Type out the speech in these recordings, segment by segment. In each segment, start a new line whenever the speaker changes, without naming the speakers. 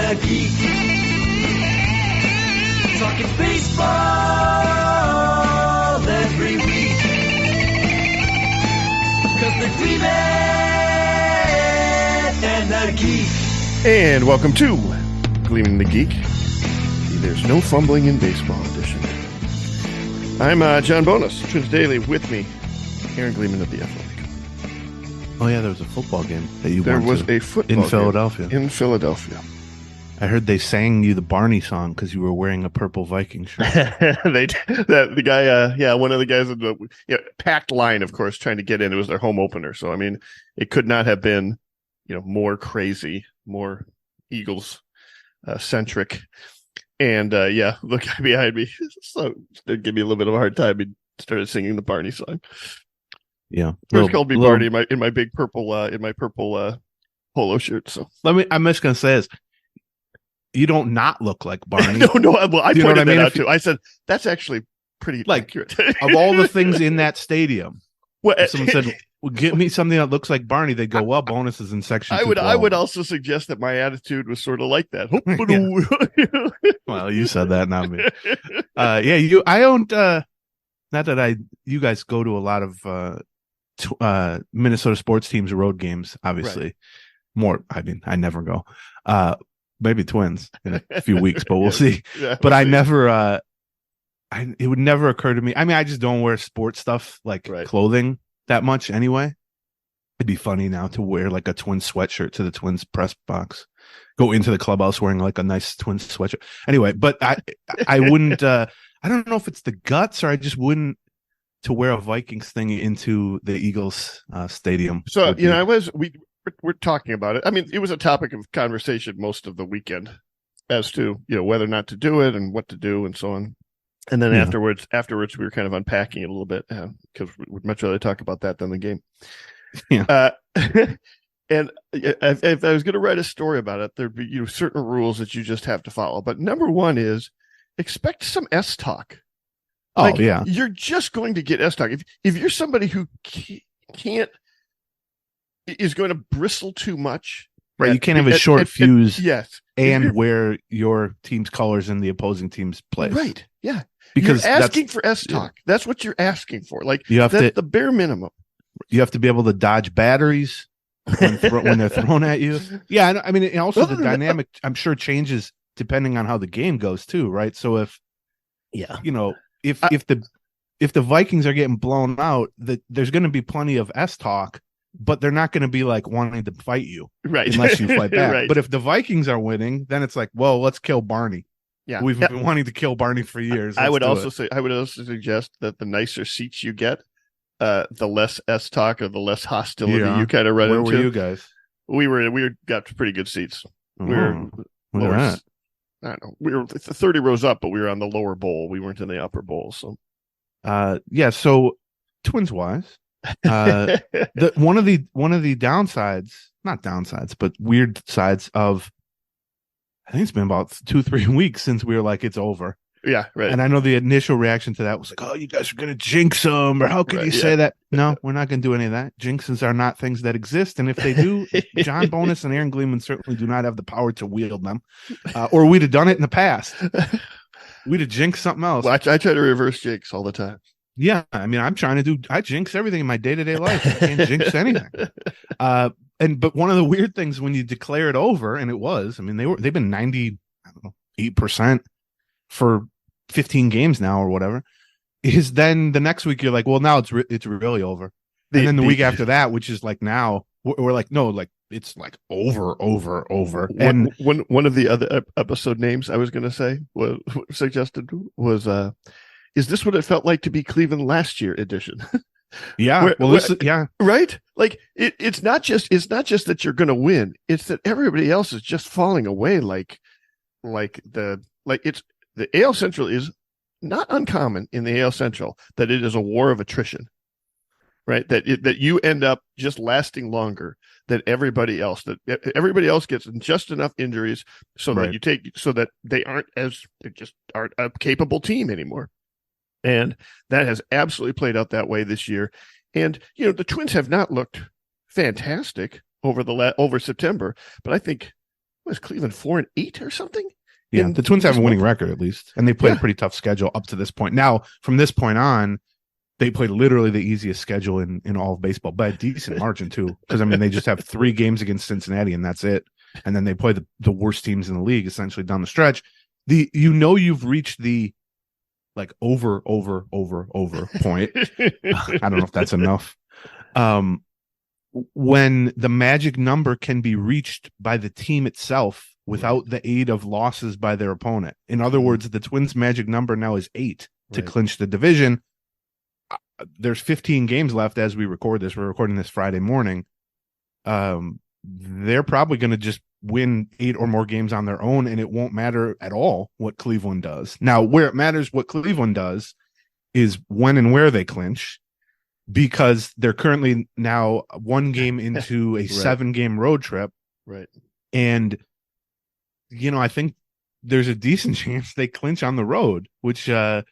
a geek. Talking baseball every week. 'Cause they're Gleeman and the Geek.
And welcome to Gleeman the Geek. There's no fumbling in baseball edition. I'm John Bonus, Twins Daily. With me, Aaron Gleeman of the Athletic.
Oh yeah, there was a football game that you
There
went
was
to
a football
in
game
Philadelphia.
In Philadelphia.
I heard they sang you the Barney song because you were wearing a purple Viking shirt.
The guy, one of the guys in the packed line, of course, trying to get in. It was their home opener, so I mean, it could not have been, more crazy, more Eagles centric. And the guy behind me, so it gave me a little bit of a hard time. He started singing the Barney song.
Yeah,
He called me Barney in my big purple polo shirt. So
I'm just gonna say this. You don't not look like Barney.
no. Well, I pointed that out too. I said that's actually pretty accurate.
Of all the things in that stadium, if someone said, "Well, give me something that looks like Barney," they'd go, "Well, bonus is in section."
I would also suggest that my attitude was sort of like that.
Well, you said that, not me. I owned. Not that you guys go to a lot of Minnesota sports teams road games. Obviously,
right.
More. I mean, I never go. Maybe Twins in a few weeks, but we'll see.
Yeah,
but I never, it would never occur to me. I mean, I just don't wear sports stuff like clothing that much anyway. It'd be funny now to wear like a Twins sweatshirt to the Twins press box, go into the clubhouse wearing like a nice Twins sweatshirt. Anyway, but I wouldn't, I don't know if it's the guts or I just wouldn't to wear a Vikings thing into the Eagles stadium.
So, we're talking about it. I mean, it was a topic of conversation most of the weekend as to, whether or not to do it and what to do and so on. And then afterwards, we were kind of unpacking it a little bit because we'd much rather talk about that than the game.
Yeah.
And if I was going to write a story about it, there'd be, certain rules that you just have to follow. But number one is expect some S talk. You're just going to get S talk. If you're somebody who is going to bristle too much.
Right. You can't have a short fuse.
Yes.
And wear your team's colors in the opposing team's place.
Right. Yeah.
Because
you're asking for S talk. Yeah. That's what you're asking for. Like that's the bare minimum.
You have to be able to dodge batteries when they're thrown at you. Yeah. I mean, also the dynamic, I'm sure, changes depending on how the game goes too. Right. So if the Vikings are getting blown out, there's going to be plenty of S talk. But they're not going to be like wanting to fight you,
right?
Unless you fight back.
Right.
But if the Vikings are winning, then it's like, well, let's kill Barney.
Yeah,
we've been wanting to kill Barney for years.
I would also suggest that the nicer seats you get, the less S talk or the less hostility you kind of run into.
Where were you guys?
We got pretty good seats. We were
lower.
I don't know. We were 30 rows up, but we were on the lower bowl. We weren't in the upper bowl. So,
So, Twins wise. One of the downsides, not downsides, but weird sides of, I think it's been about 2-3 weeks since we were like, it's over.
Yeah, right.
And I know the initial reaction to that was like, oh, you guys are going to jinx them, or how can you say that? No, we're not going to do any of that. Jinxes are not things that exist. And if they do, John Bonus and Aaron Gleeman certainly do not have the power to wield them, or we'd have done it in the past. We'd have jinxed something else.
Well, I try to reverse jinx all the time.
Yeah, I mean, I jinx everything in my day-to-day life. I can't jinx anything. But one of the weird things when you declare it over, and it was, I mean, they've been 98% for 15 games now or whatever, is then the next week you're like, well, now it's really over. And then the week after that, which is like now, we're like, no, like it's like over. And
one of the other episode names I was going to say was suggested was is this what it felt like to be Cleveland last year edition?
Yeah.
Right. Like it's not just that you're going to win. It's that everybody else is just falling away. The AL Central is not uncommon in the AL Central that it is a war of attrition, right? That you end up just lasting longer than everybody else, that everybody else gets just enough injuries so that they just aren't a capable team anymore. And that has absolutely played out that way this year. And, the Twins have not looked fantastic over September, but I think was Cleveland 4-8 or something?
Yeah, the Twins have a winning record at least, and they played a pretty tough schedule up to this point. Now, from this point on, they played literally the easiest schedule in all of baseball, by a decent margin too. Because I mean, they just have 3 games against Cincinnati, and that's it. And then they play the worst teams in the league essentially down the stretch. You've reached the like over point. I don't know if that's enough. When the magic number can be reached by the team itself without the aid of losses by their opponent. In other words, the Twins' magic number now is 8 to clinch the division. There's 15 games left as we record this. We're recording this Friday morning. They're probably going to just win 8 or more games on their own, and it won't matter at all what Cleveland does. Now, where it matters what Cleveland does is when and where they clinch, because they're currently now 1 game into a 7-game road trip.
Right.
And, I think there's a decent chance they clinch on the road, which they're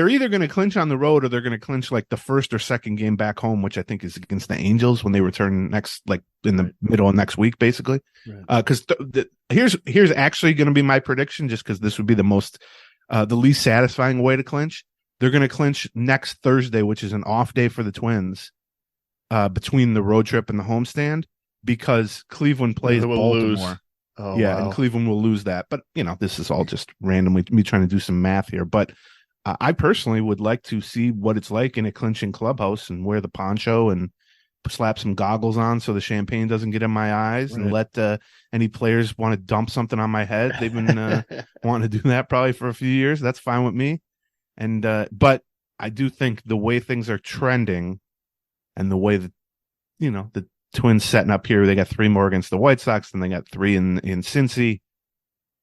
either going to clinch on the road or they're going to clinch like the first or second game back home, which I think is against the Angels when they return next, like in the middle of next week, basically. Because here's actually going to be my prediction, just because this would be the least satisfying way to clinch. They're going to clinch next Thursday, which is an off day for the Twins, between the road trip and the homestand, because Cleveland plays Baltimore.
Oh,
yeah,
wow.
and Cleveland will lose that. But, this is all just randomly me trying to do some math here. But I personally would like to see what it's like in a clinching clubhouse and wear the poncho and slap some goggles on so the champagne doesn't get in my eyes, and let any players want to dump something on my head. They've been wanting to do that probably for a few years. That's fine with me. And but I do think the way things are trending and the way that, the Twins setting up here, they got 3 more against the White Sox, and they got 3 in Cincy.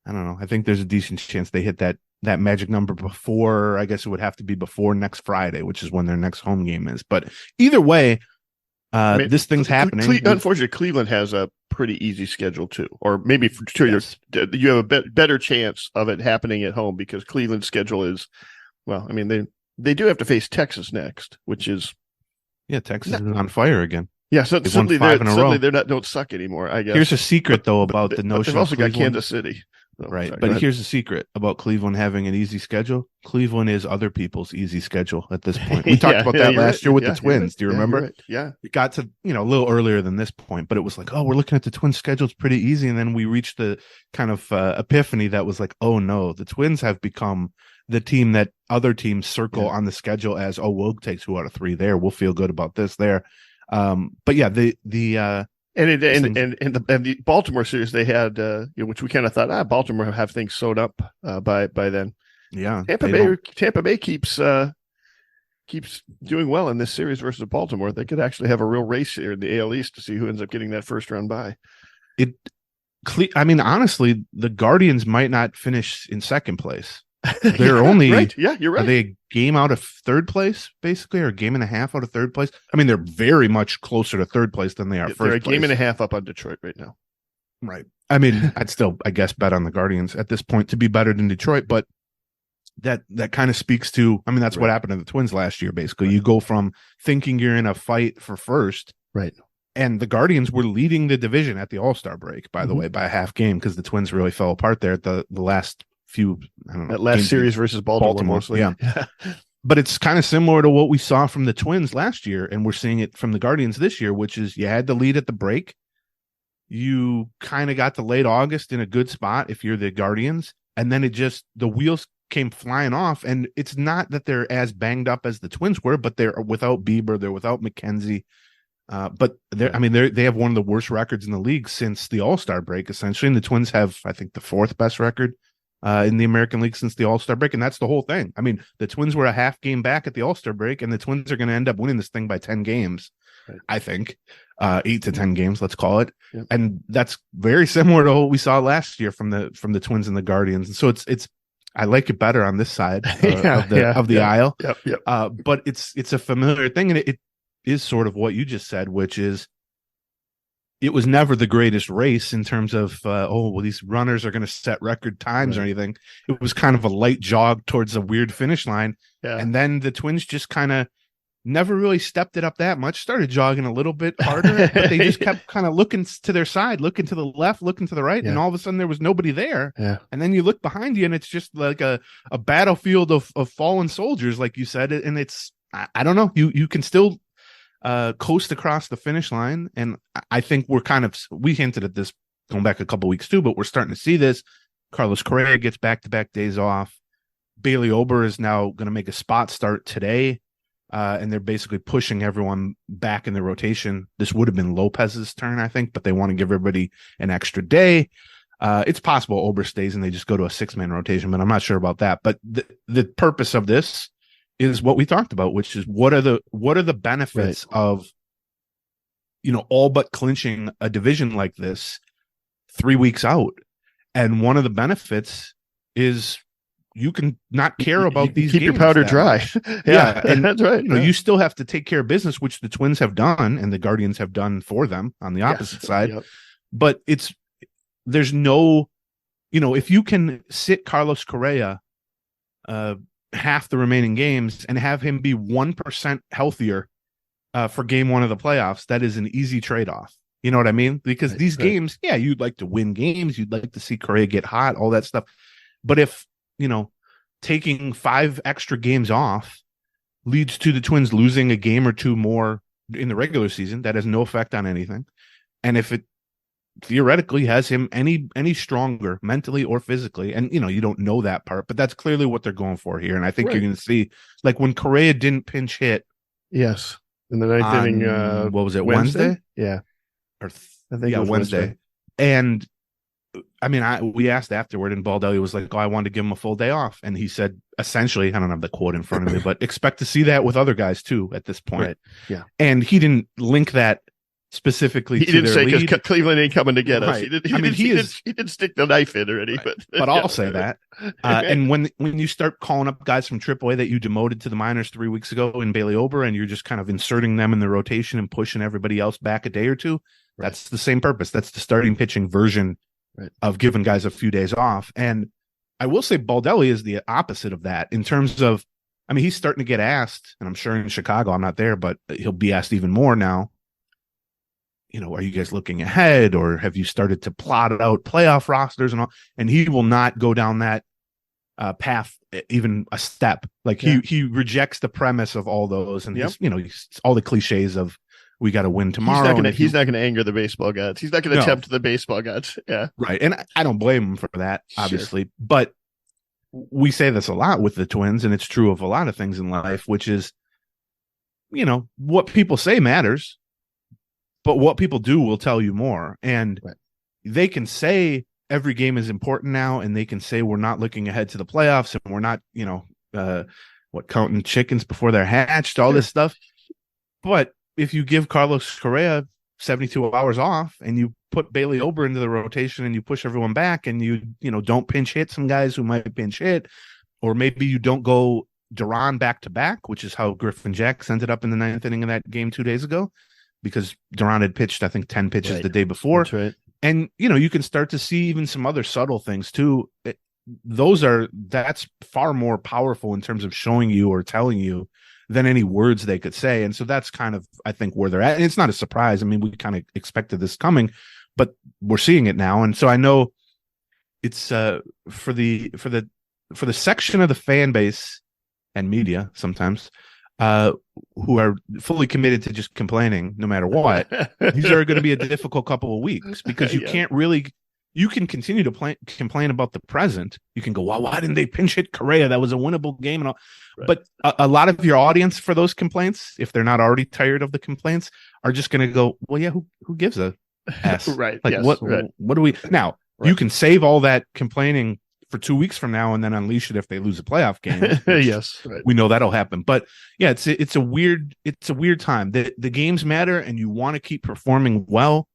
I don't know. I think there's a decent chance they hit that magic number before. I guess it would have to be before next Friday, which is when their next home game is. But either way, this thing's happening.
Unfortunately, Cleveland has a pretty easy schedule too, or maybe for sure you have a better chance of it happening at home, because Cleveland's schedule is, well, I mean, they do have to face Texas next, which is
Texas is on fire again.
Yeah, so suddenly they don't suck anymore, I guess.
Here's a secret though about the notion.
They've also
got
Kansas City.
Right. Sorry, but here's the secret about Cleveland having an easy schedule. Cleveland is other people's easy schedule at this point. We talked about that last year with the Twins. Do you remember?
Yeah.
It got to, a little earlier than this point, but it was like, oh, we're looking at the Twins schedule. It's pretty easy. And then we reached the kind of epiphany that was like, oh no, the Twins have become the team that other teams circle on the schedule as, oh, we'll take 2 out of 3 there. We'll feel good about this there. But yeah, the
Baltimore series they had, which we kind of thought, Baltimore have things sewed up by then.
Yeah,
Tampa Bay keeps doing well in this series versus Baltimore. They could actually have a real race here in the AL East to see who ends up getting that first round bye.
Honestly, the Guardians might not finish in second place. They're only
right. Yeah, you're right.
Are they a game out of third place, basically, or a game and a half out of third place? I mean, they're very much closer to third place than they are first place.
They're a game and a half up on Detroit right now.
Right. I mean, I'd still, I guess, bet on the Guardians at this point to be better than Detroit, but that kind of speaks to, I mean, that's what happened to the Twins last year, basically. You go from thinking you're in a fight for first.
Right.
And the Guardians were leading the division at the All-Star break, by the way, by a half game, because the Twins really fell apart there at the last few, I don't know.
That last series versus Baltimore mostly.
Yeah. But it's kind of similar to what we saw from the Twins last year, and we're seeing it from the Guardians this year, which is you had the lead at the break. You kind of got to late August in a good spot if you're the Guardians, and then the wheels came flying off, and it's not that they're as banged up as the Twins were, but they're without Bieber, they're without McKenzie. But they have one of the worst records in the league since the All-Star break, essentially. And the Twins have, I think, the 4th best record in the American League since the All-Star break. And that's the whole thing. I mean, the Twins were a half game back at the All-Star break, and the Twins are going to end up winning this thing by 10 games, I think. 8 to 10 games, let's call it. Yep. And that's very similar to what we saw last year from the Twins and the Guardians. And so it's I like it better on this side of the aisle.
Yep.
But it's a familiar thing, and it is sort of what you just said, which is it was never the greatest race in terms of, these runners are going to set record times or anything. It was kind of a light jog towards a weird finish line. Yeah. And then the Twins just kind of never really stepped it up that much, started jogging a little bit harder, but they just kept kind of looking to their side, looking to the left, looking to the right, and all of a sudden there was nobody there.
Yeah.
And then you look behind you and it's just like a battlefield of fallen soldiers, like you said. And it's, I don't know, you can still coast across the finish line. And I think we hinted at this going back a couple weeks too, but we're starting to see this. Carlos Correa gets back-to-back days off. Bailey Ober is now going to make a spot start today. And they're basically pushing everyone back in the rotation. This would have been Lopez's turn, I think, but they want to give everybody an extra day. It's possible Ober stays and they just go to a 6-man rotation, but I'm not sure about that. But the purpose of this is what we talked about, which is what are the benefits of, all but clinching a division like this 3 weeks out. And one of the benefits is you can not care about these
keep
games
your powder dry.
Yeah, and
that's right.
You still have to take care of business, which the Twins have done and the Guardians have done for them on the opposite side. Yep. But there's no, if you can sit Carlos Correa half the remaining games and have him be 1% healthier for game 1 of the playoffs, that is an easy trade-off. You know what I mean? Because these games, you'd like to win games. You'd like to see Correa get hot, all that stuff. But if, taking 5 extra games off leads to the Twins losing a game or 2 more in the regular season, that has no effect on anything. And if it theoretically has him any stronger mentally or physically, and, you don't know that part, but that's clearly what they're going for here. And I think you're going to see, like when Correa didn't pinch hit.
Yes. In the 9th inning.
What was it? Wednesday?
Yeah.
I think it was Wednesday. And I mean, we asked afterward, and Baldelli was like, "Oh, I wanted to give him a full day off," and he said, essentially, I don't have the quote in front of me, but expect to see that with other guys too at this point.
Right. Yeah,
and he didn't link that specifically.
He didn't say because Cleveland ain't coming to get us.
Right.
He didn't stick the knife in already,
right. but I'll say that. And when you start calling up guys from AAA that you demoted to the minors 3 weeks ago in Bailey Ober, and you're just kind of inserting them in the rotation and pushing everybody else back a day or two. That's the same purpose. That's the starting pitching version of giving guys a few days off. And I will say Baldelli is the opposite of that in terms of, I mean, he's starting to get asked, and I'm sure in Chicago, I'm not there, but he'll be asked even more now. Are you guys looking ahead, or have you started to plot out playoff rosters and all? And he will not go down that path even a step. Like he rejects the premise of all those, and he's all the cliches of, we got to win tomorrow.
He's not going to anger the baseball gods. He's not going to tempt the baseball gods. Yeah.
Right. And I don't blame him for that, obviously. Sure. But we say this a lot with the Twins, and it's true of a lot of things in life, which is, what people say matters, but what people do will tell you more. And they can say every game is important now, and they can say we're not looking ahead to the playoffs, and we're not, counting chickens before they're hatched, all this stuff. But if you give Carlos Correa 72 hours off and you put Bailey Ober into the rotation and you push everyone back and you don't pinch hit some guys who might pinch hit, or maybe you don't go Duran back to back, which is how Griffin Jacks ended up in the 9th inning of that game 2 days ago, because Duran had pitched, I think, 10 pitches the day before.
That's right.
And, you can start to see even some other subtle things too. That's far more powerful in terms of showing you or telling you than any words they could say. And so that's kind of, I think, where they're at. And it's not a surprise. I mean, we kind of expected this coming, but we're seeing it now. And so I know it's for the section of the fan base and media sometimes who are fully committed to just complaining no matter what. These are going to be a difficult couple of weeks, because you can't really, you can continue to complain about the present. You can go, well, why didn't they pinch hit Correa? That was a winnable game and all. Right. But a lot of your audience for those complaints, if they're not already tired of the complaints, are just going to go, well, yeah, who gives a S?
Right.
Like,
yes,
what do we now? Right. You can save all that complaining for 2 weeks from now and then unleash it if they lose a playoff game.
Yes. Right.
We know that'll happen. But yeah, it's a weird time. The games matter, and you want to keep performing well.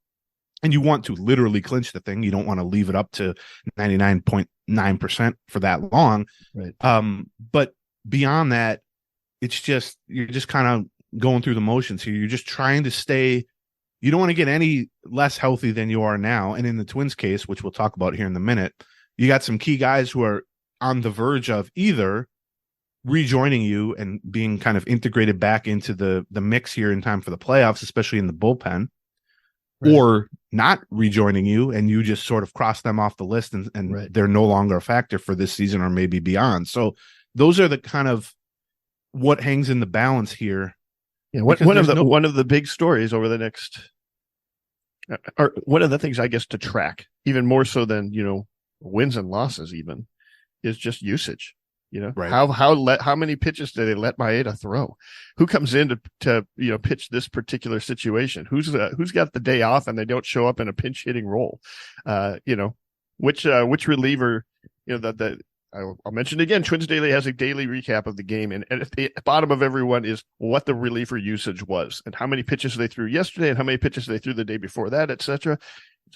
And you want to literally clinch the thing. You don't want to leave it up to 99.9% for that long.
Right.
But beyond that, it's just, you're just kind of going through the motions here. You're just trying to stay. You don't want to get any less healthy than you are now. And in the Twins case, which we'll talk about here in a minute, you got some key guys who are on the verge of either rejoining you and being kind of integrated back into the mix here in time for the playoffs, especially in the bullpen, or not rejoining you and you just sort of cross them off the list and they're no longer a factor for this season or maybe beyond. So those are the kind of what hangs in the balance here.
Yeah, one of the big stories over the next, or one of the things I guess to track, even more so than wins and losses, even, is just usage. How many pitches do they let Maeda throw? Who comes in to pitch this particular situation? Who's got the day off and they don't show up in a pinch hitting role? Which reliever? I'll mention again. Twins Daily has a daily recap of the game, and at the bottom of everyone is what the reliever usage was and how many pitches they threw yesterday and how many pitches they threw the day before that, etc.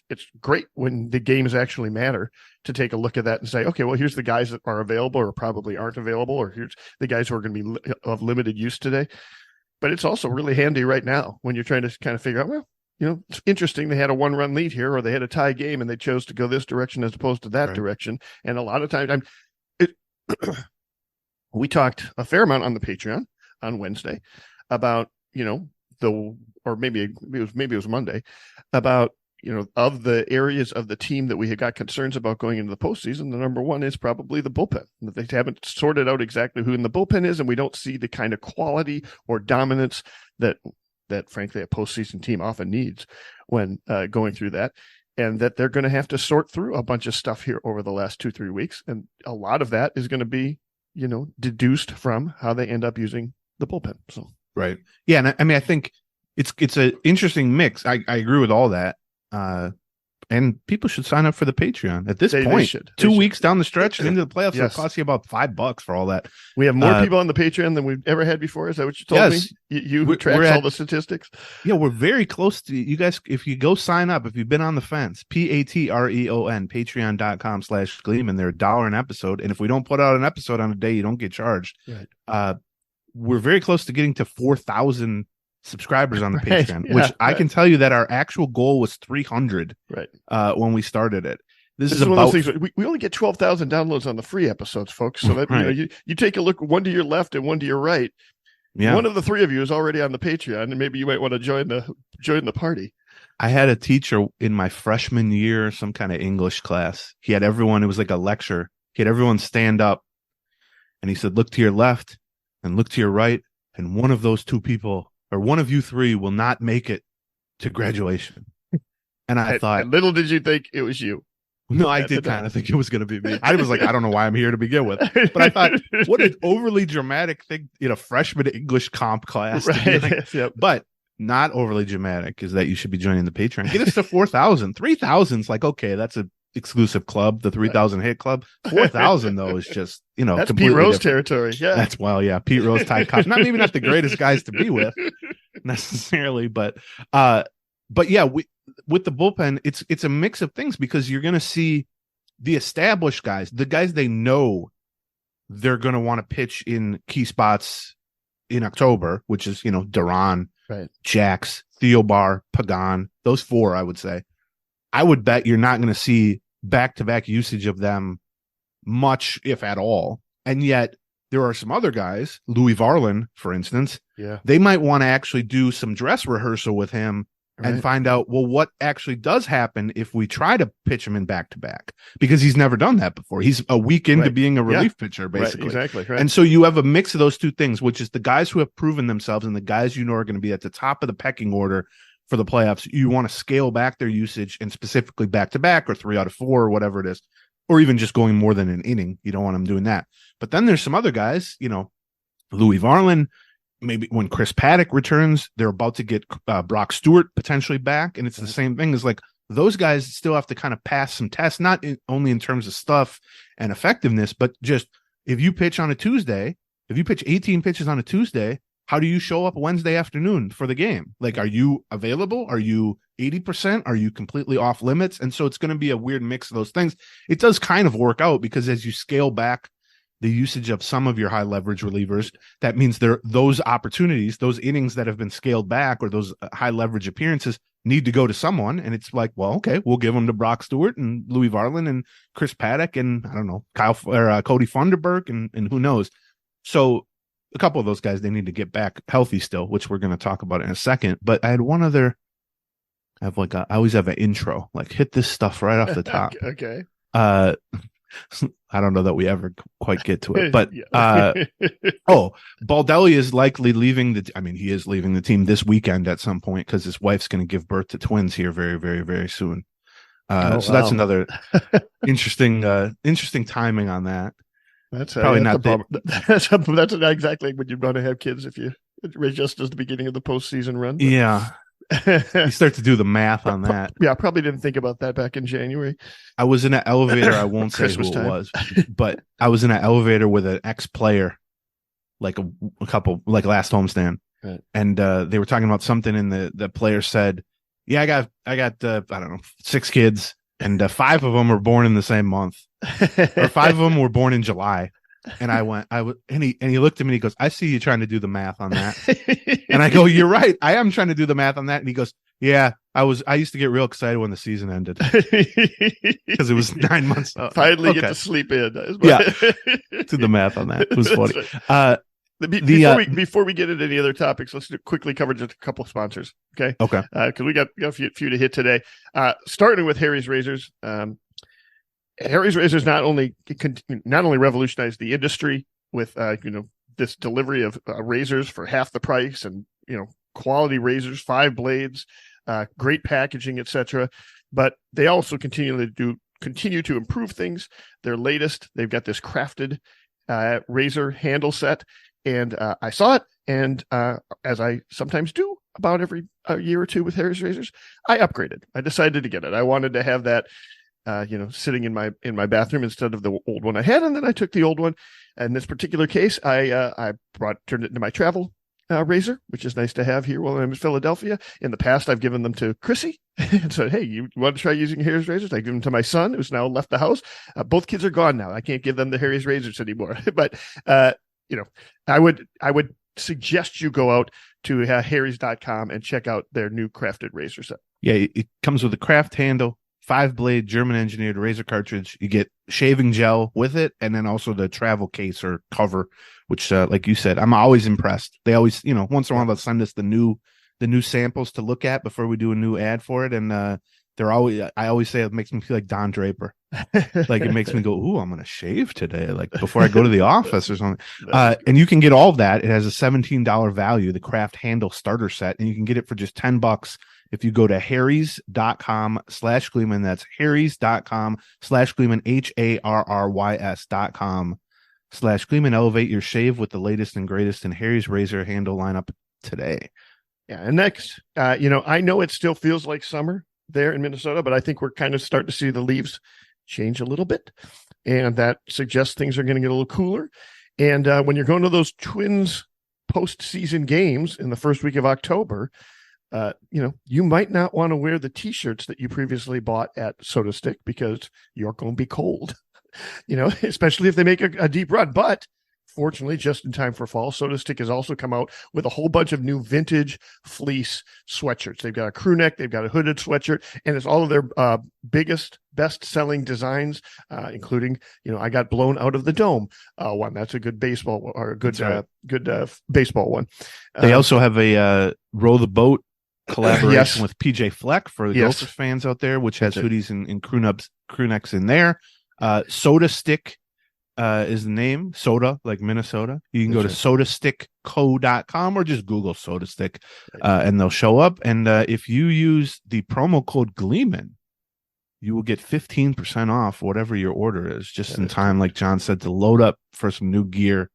It's great when the games actually matter to take a look at that and say, okay, well, here's the guys that are available or probably aren't available, or here's the guys who are going to be of limited use today. But it's also really handy right now when you're trying to kind of figure out, well, it's interesting. They had a 1-run lead here, or they had a tie game and they chose to go this direction as opposed to that direction. And a lot of times we talked a fair amount on the Patreon on Wednesday about, or maybe it was Monday, about, of the areas of the team that we had got concerns about going into the postseason, the number one is probably the bullpen. They haven't sorted out exactly who in the bullpen is, and we don't see the kind of quality or dominance that frankly a postseason team often needs when going through that, and that they're going to have to sort through a bunch of stuff here over the last 2-3 weeks, and a lot of that is going to be deduced from how they end up using the bullpen. So
yeah, and I mean I think it's an interesting mix. I agree with all that. And people should sign up for the Patreon at this point. They should. 2 weeks down the stretch and into the playoffs, it'll cost you about $5 for all that.
We have more people on the Patreon than we've ever had before. Is that what you told me? You who tracks all the statistics? Yeah,
we're very close to you guys. If you go sign up, if you've been on the fence, Patreon, patreon.com/Gleeman. They're $1 an episode. And if we don't put out an episode on a day, you don't get charged. Right. We're very close to getting to 4,000 subscribers on the Patreon, which I can tell you that our actual goal was 300 when we started it. This is
one of those things. We only get 12,000 downloads on the free episodes, folks. So that you take a look, one to your left and one to your right. Yeah. One of the three of you is already on the Patreon, and maybe you might want to join the party.
I had a teacher in my freshman year, some kind of English class. He had everyone, it was like a lecture. He had everyone stand up, and he said, look to your left and look to your right, and one of those two people, or one of you three, will not make it to graduation. And I thought,
little did you think it was you.
No, I did kind of think it was going to be me. I was like, I don't know why I'm here to begin with. But I thought, what an overly dramatic thing in a freshman English comp class. Like, but not overly dramatic is that you should be joining the Patreon. Get us to 4,000. 3,000 is like, okay, that's an exclusive club, the 3,000 hit club. 4,000 though is just,
that's Pete Rose territory. Yeah,
that's Pete Rose, Ty Cobb. Maybe not the greatest guys to be with necessarily, but yeah, with the bullpen, it's a mix of things, because you're going to see the established guys, the guys they know they're going to want to pitch in key spots in October, which is Duran, Jax, Theobar, Pagan, those four. I would say. I would bet you're not going to see back-to-back usage of them much, if at all. And yet there are some other guys, Louie Varland, for instance. Yeah, they might want to actually do some dress rehearsal with him and find out, well, what actually does happen if we try to pitch him in back-to-back, because he's never done that before. He's a week into being a relief pitcher, basically.
Exactly. Right.
And so you have a mix of those two things, which is the guys who have proven themselves and the guys are going to be at the top of the pecking order for the playoffs. You want to scale back their usage, and specifically back-to-back or 3 out of 4 or whatever it is, or even just going more than an inning. You don't want them doing that. But then there's some other guys, Louie Varland. Maybe when Chris Paddack returns, they're about to get Brock Stewart potentially back. And it's the same thing as like those guys still have to kind of pass some tests, not only in terms of stuff and effectiveness, but just if you pitch on a Tuesday, if you pitch 18 pitches on a Tuesday, how do you show up Wednesday afternoon for the game? Like, are you available? Are you 80%? Are you completely off limits? And so it's going to be a weird mix of those things. It does kind of work out, because as you scale back the usage of some of your high leverage relievers, that means those opportunities, those innings that have been scaled back, or those high leverage appearances, need to go to someone. And it's like, well, okay, we'll give them to Brock Stewart and Louie Varland and Chris Paddack and I don't know, Cody Funderburk and who knows. So a couple of those guys, they need to get back healthy still, which we're going to talk about in a second. But I had one other. I always have an intro, like hit this stuff right off the top.
Okay.
I don't know that we ever quite get to it, but Baldelli is likely leaving he is leaving the team this weekend at some point because his wife's going to give birth to twins here very, very, very soon. So that's another interesting timing on that.
That's
probably not
that's not exactly when you'd want to have kids if you just as the beginning of the postseason run. But.
Yeah. You start to do the math on that.
Yeah, I probably didn't think about that back in January.
I was in an elevator. I won't say who it was, but I was in an elevator with an ex-player, like a couple, like last homestand,
right.
And they were talking about something, and the player said, "Yeah, I got I don't know, 6 kids, and 5 of them were born in the same month, or 5 of them were born in July." And and he looked at me and he goes, "I see you trying to do the math on that." And I go, "You're right. I am trying to do the math on that." And he goes, "Yeah, I used to get real excited when the season ended because it was 9 months.
Finally get to sleep in."
Yeah. Do the math on that. It was funny.
Right. Before we get into any other topics, let's quickly cover just a couple of sponsors. Okay. Because we got a few to hit today. Starting with Harry's Razors. Harry's Razors not only revolutionized the industry with this delivery of razors for half the price, and quality razors, 5 blades, great packaging, etc. But they also continue to improve things. Their latest, they've got this crafted razor handle set, and I saw it, and as I sometimes do about every year or two with Harry's Razors, I upgraded. I decided to get it. I wanted to have that. Sitting in my bathroom instead of the old one I had, and then I took the old one. In this particular case, I turned it into my travel razor, which is nice to have here while I'm in Philadelphia. In the past, I've given them to Chrissy and said, "Hey, you want to try using Harry's Razors?" I give them to my son, who's now left the house. Both kids are gone now. I can't give them the Harry's Razors anymore. But I would suggest you go out to harrys.com and check out their new crafted razor set.
Yeah, it comes with a craft handle, 5-blade German engineered razor cartridge. You get shaving gel with it, and then also the travel case or cover, which like you said, I'm always impressed. They always, once in a while they'll send us the new samples to look at before we do a new ad for it, and I always say it makes me feel like Don Draper. Like it makes me go, "Ooh, I'm gonna shave today," like before I go to the office or something. And you can get all of that. It has a $17 value, the craft handle starter set, and you can get it for just $10 if you go to harrys.com/Gleeman. That's harrys.com/Gleeman, harrys.com/Gleeman. Elevate your shave with the latest and greatest in Harry's razor handle lineup today.
Yeah. And next, I know it still feels like summer there in Minnesota, but I think we're kind of starting to see the leaves change a little bit. And that suggests things are going to get a little cooler. And when you're going to those Twins postseason games in the first week of October, you might not want to wear the T-shirts that you previously bought at Soda Stick because you're going to be cold, especially if they make a deep run. But fortunately, just in time for fall, Soda Stick has also come out with a whole bunch of new vintage fleece sweatshirts. They've got a crew neck, they've got a hooded sweatshirt, and it's all of their biggest, best-selling designs, including, I got blown out of the dome one. That's a good baseball or a good baseball one.
They also have a row the boat collaboration with PJ Fleck for the Gophers fans out there, which has hoodies and crew necks in there. Soda Stick is the name. Soda, like Minnesota. You can go to sodastickco.com or just Google Soda Stick, and they'll show up. And if you use the promo code Gleeman, you will get 15% off whatever your order is, just in time, like John said, to load up for some new gear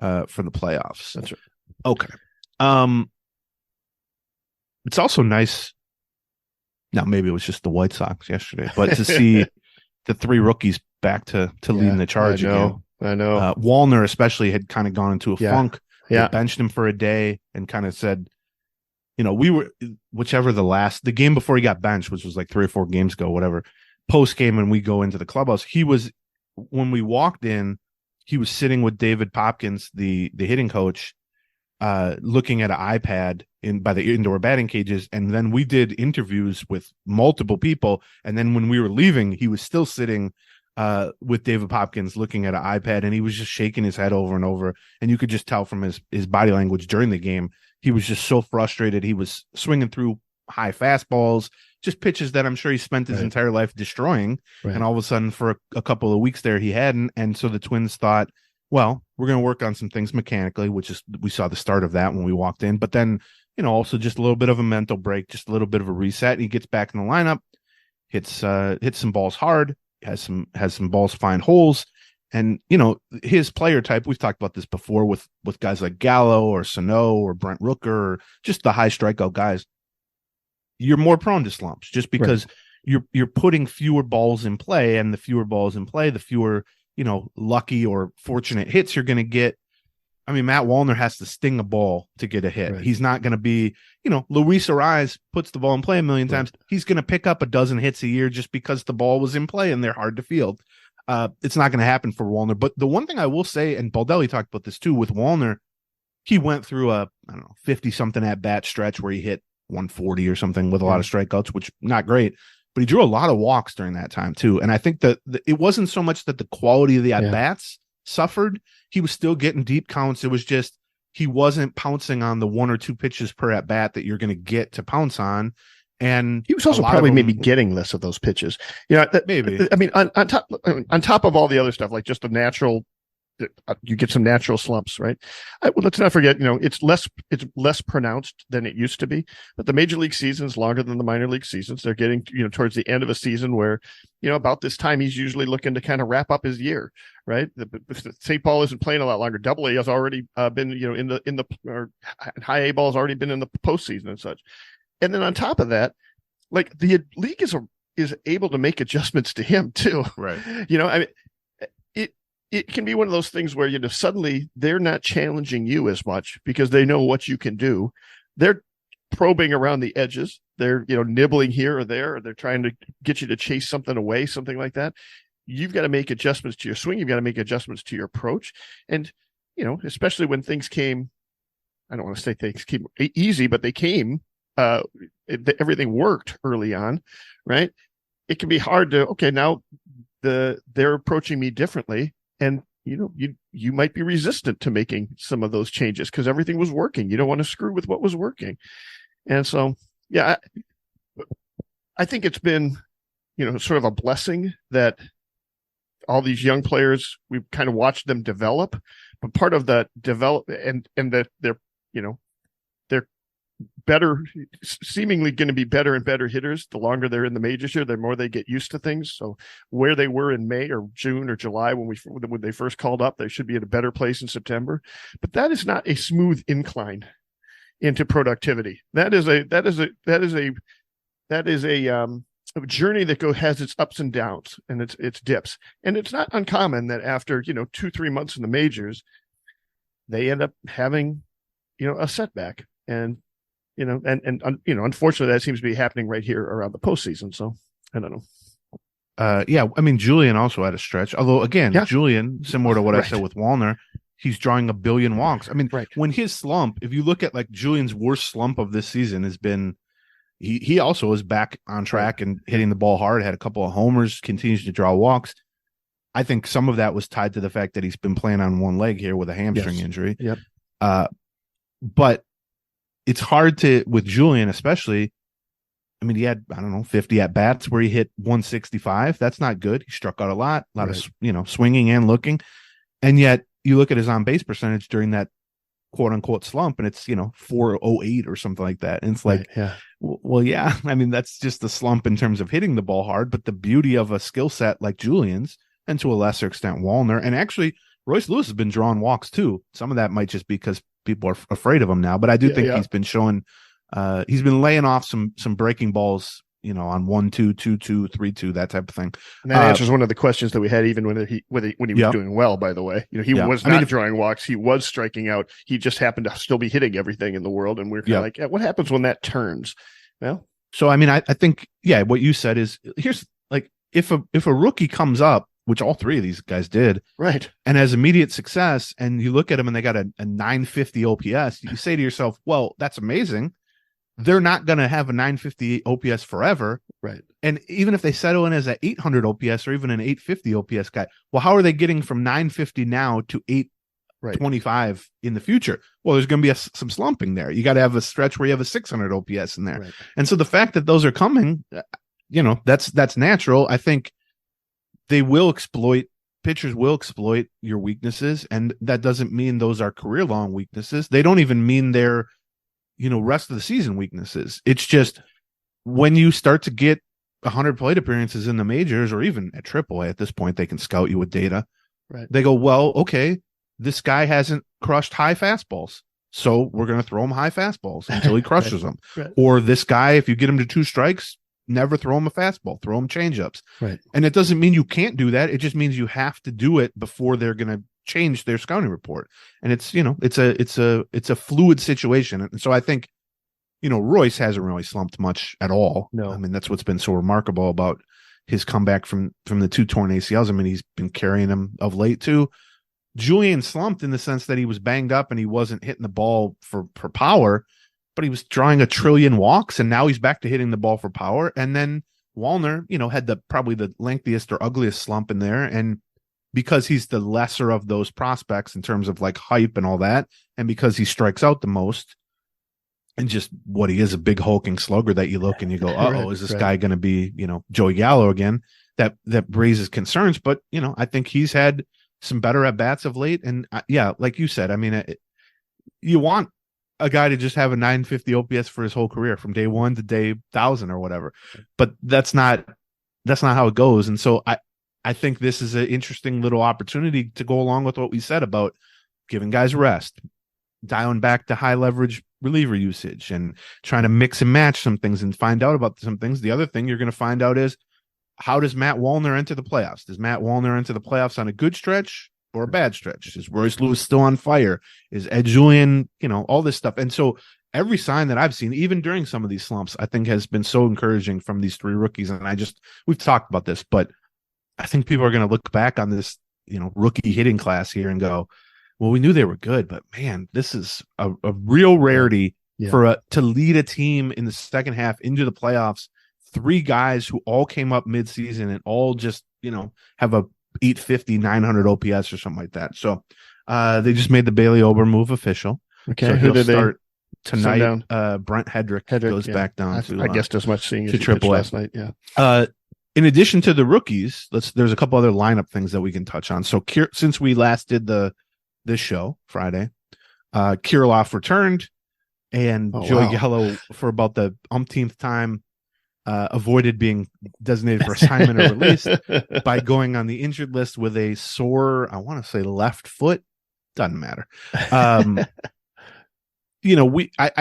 for the playoffs.
That's right.
Okay. It's also nice. Now, maybe it was just the White Sox yesterday, but to see the 3 rookies back to leading the charge again.
I know.
Wallner especially had kind of gone into a funk.
Yeah.
They benched him for a day and kind of said, we were the game before he got benched, which was like 3 or 4 games ago, whatever. Post game, and we go into the clubhouse, when we walked in, he was sitting with David Popkins, the hitting coach, looking at an iPad by the indoor batting cages. And then we did interviews with multiple people. And then when we were leaving, he was still sitting with David Hopkins looking at an iPad, and he was just shaking his head over and over. And you could just tell from his body language during the game, he was just so frustrated. He was swinging through high fastballs, just pitches that I'm sure he spent his entire life destroying.
Right.
And all of a sudden, for a couple of weeks there, he hadn't. And so the Twins thought, well, we're going to work on some things mechanically, which is, we saw the start of that when we walked in. But then, also just a little bit of a mental break, just a little bit of a reset. And he gets back in the lineup, hits some balls hard, has some balls find holes. And, his player type, we've talked about this before with guys like Gallo or Sano or Brent Rooker, or just the high strikeout guys. You're more prone to slumps just because you're putting fewer balls in play, and the fewer balls in play, the fewer, lucky or fortunate hits you're going to get. I mean, Matt Wallner has to sting a ball to get a hit. Right. He's not going to be, Luis Ariz puts the ball in play a million times. He's going to pick up a dozen hits a year just because the ball was in play and they're hard to field. It's not going to happen for Wallner. But the one thing I will say, and Baldelli talked about this too with Wallner, he went through a 50-something at-bat stretch where he hit 140 or something with a lot of strikeouts, which not great. But he drew a lot of walks during that time too. And I think that it wasn't so much that the quality of the at-bats suffered. He was still getting deep counts. It was just he wasn't pouncing on the one or two pitches per at bat that you're going to get to pounce on. And
he was also probably maybe getting less of those pitches.
Maybe.
I mean, on top of all the other stuff, like just the natural, you get some natural slumps, right? Let's not forget, it's less pronounced than it used to be. But the major league season is longer than the minor league seasons. They're getting, towards the end of a season where, about this time he's usually looking to kind of wrap up his year, right? St. Paul isn't playing a lot longer. Double A has already been, in the or high A ball has already been in the postseason and such. And then on top of that, like the league is able to make adjustments to him too,
right?
I mean. It can be one of those things where, suddenly they're not challenging you as much because they know what you can do. They're probing around the edges. They're, nibbling here or there, or they're trying to get you to chase something away, something like that. You've got to make adjustments to your swing. You've got to make adjustments to your approach. And, especially when things came, I don't want to say things came easy, but they came, everything worked early on, right? It can be hard to, okay, now they're approaching me differently. And, you might be resistant to making some of those changes because everything was working. You don't want to screw with what was working. And so, yeah, I think it's been, sort of a blessing that all these young players, we've kind of watched them develop, but part of that and that they're better, seemingly going to be better and better hitters the longer they're in the majors here, the more they get used to things. So where they were in May or June or July when they first called up, they should be at a better place in September. But that is not a smooth incline into productivity. That is a journey that has its ups and downs and its dips. And it's not uncommon that after 2-3 months in the majors, they end up having a setback. And unfortunately, that seems to be happening right here around the postseason. So I don't know.
I mean, Julian also had a stretch. Although, again, Julian, similar to what I said with Wallner, he's drawing 1 billion walks. I mean, when his slump, if you look at like Julian's worst slump of this season has been, he also is back on track and hitting the ball hard, had a couple of homers, continues to draw walks. I think some of that was tied to the fact that he's been playing on one leg here with a hamstring injury.
Yep.
But it's hard with Julian, especially. I mean, he had, 50 at bats where he hit 165. That's not good. He struck out a lot of, swinging and looking. And yet you look at his on base percentage during that quote unquote slump and it's, 408 or something like that. And it's like, well, yeah, I mean, that's just the slump in terms of hitting the ball hard. But the beauty of a skill set like Julian's, and to a lesser extent, Wallner, and actually Royce Lewis has been drawing walks too. Some of that might just be because people are afraid of him now, but I do think he's been showing, he's been laying off some breaking balls, on 1-2, 2-2, 3-2, that type of thing.
And that answers one of the questions that we had, even when he was doing well, by the way. He was not drawing walks. He was striking out. He just happened to still be hitting everything in the world. And we're kind of like, what happens when that turns? Well,
so, I mean, I think, what you said is, here's like, if a rookie comes up, which all three of these guys did,
right,
and has immediate success, and you look at them and they got a 950 OPS, you say to yourself, well, that's amazing. They're not going to have a 950 OPS forever.
Right.
And even if they settle in as an 800 OPS or even an 850 OPS guy, well, how are they getting from 950 now to 825 in the future? Well, there's going to be some slumping there. You got to have a stretch where you have a 600 OPS in there. Right. And so the fact that those are coming, that's natural. I think pitchers will exploit your weaknesses. And that doesn't mean those are career long weaknesses. They don't even mean they're, rest of the season weaknesses. It's just when you start to get 100 plate appearances in the majors or even at AAA at this point, they can scout you with data.
Right.
They go, well, okay, this guy hasn't crushed high fastballs, so we're going to throw him high fastballs until he crushes them.
Right.
Or this guy, if you get him to 2 strikes, never throw him a fastball, throw him changeups.
Right.
And it doesn't mean you can't do that. It just means you have to do it before they're going to change their scouting report. And it's a fluid situation. And so I think, Royce hasn't really slumped much at all.
No.
I mean, that's what's been so remarkable about his comeback from the 2 torn ACLs. I mean, he's been carrying them of late too. Julian slumped in the sense that he was banged up and he wasn't hitting the ball for power, but he was drawing 1 trillion walks, and now he's back to hitting the ball for power. And then Wallner, had probably the lengthiest or ugliest slump in there. And because he's the lesser of those prospects in terms of like hype and all that, and because he strikes out the most, and just what he is, a big hulking slugger that you look and you go, uh-oh, is this guy going to be, Joey Gallo again? That raises concerns. But, I think he's had some better at-bats of late. And, like you said, I mean, you want a guy to just have a 950 OPS for his whole career from day 1 to day 1,000 or whatever. But that's not how it goes. And so I think this is an interesting little opportunity to go along with what we said about giving guys rest, dialing back to high leverage reliever usage and trying to mix and match some things and find out about some things. The other thing you're going to find out is, how does Matt Wallner enter the playoffs? Does Matt Wallner enter the playoffs on a good stretch or a bad stretch? Is Royce Lewis still on fire? Is Ed Julian, all this stuff. And so every sign that I've seen, even during some of these slumps, I think has been so encouraging from these 3 rookies. And we've talked about this, but I think people are going to look back on this, rookie hitting class here and go, well, we knew they were good, but man, this is a real rarity to lead a team in the second half into the playoffs. 3 guys who all came up mid-season and all just, have a 850, 900 OPS or something like that. So they just made the Bailey Ober move official.
Okay.
So
Who did
start tonight?
Down?
Brent Hedrick goes back down to,
I guessed as much seeing as
to
he pitched
AAA
last night. Yeah.
In addition to the rookies, there's a couple other lineup things that we can touch on. So since we last did this show Friday, Kirilloff returned, and Joey Gallo for about the umpteenth time avoided being designated for assignment or release by going on the injured list with a sore, I want to say left foot. Doesn't matter. I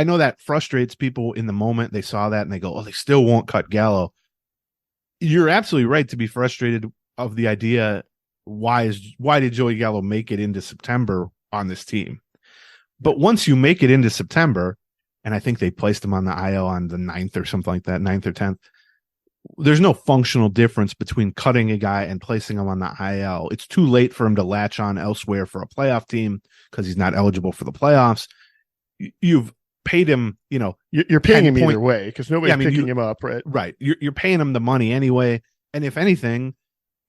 know that frustrates people in the moment. They saw that and they go, oh, they still won't cut Gallo. You're absolutely right to be frustrated of the idea. Why did Joey Gallo make it into September on this team? But once you make it into September, and I think they placed him on the IL on the 9th or something like that, 9th or 10th, there's no functional difference between cutting a guy and placing him on the IL. It's too late for him to latch on elsewhere for a playoff team because he's not eligible for the playoffs. You've paid him,
you're paying him either way because nobody's picking him up, right?
Right. You're paying him the money anyway. And if anything,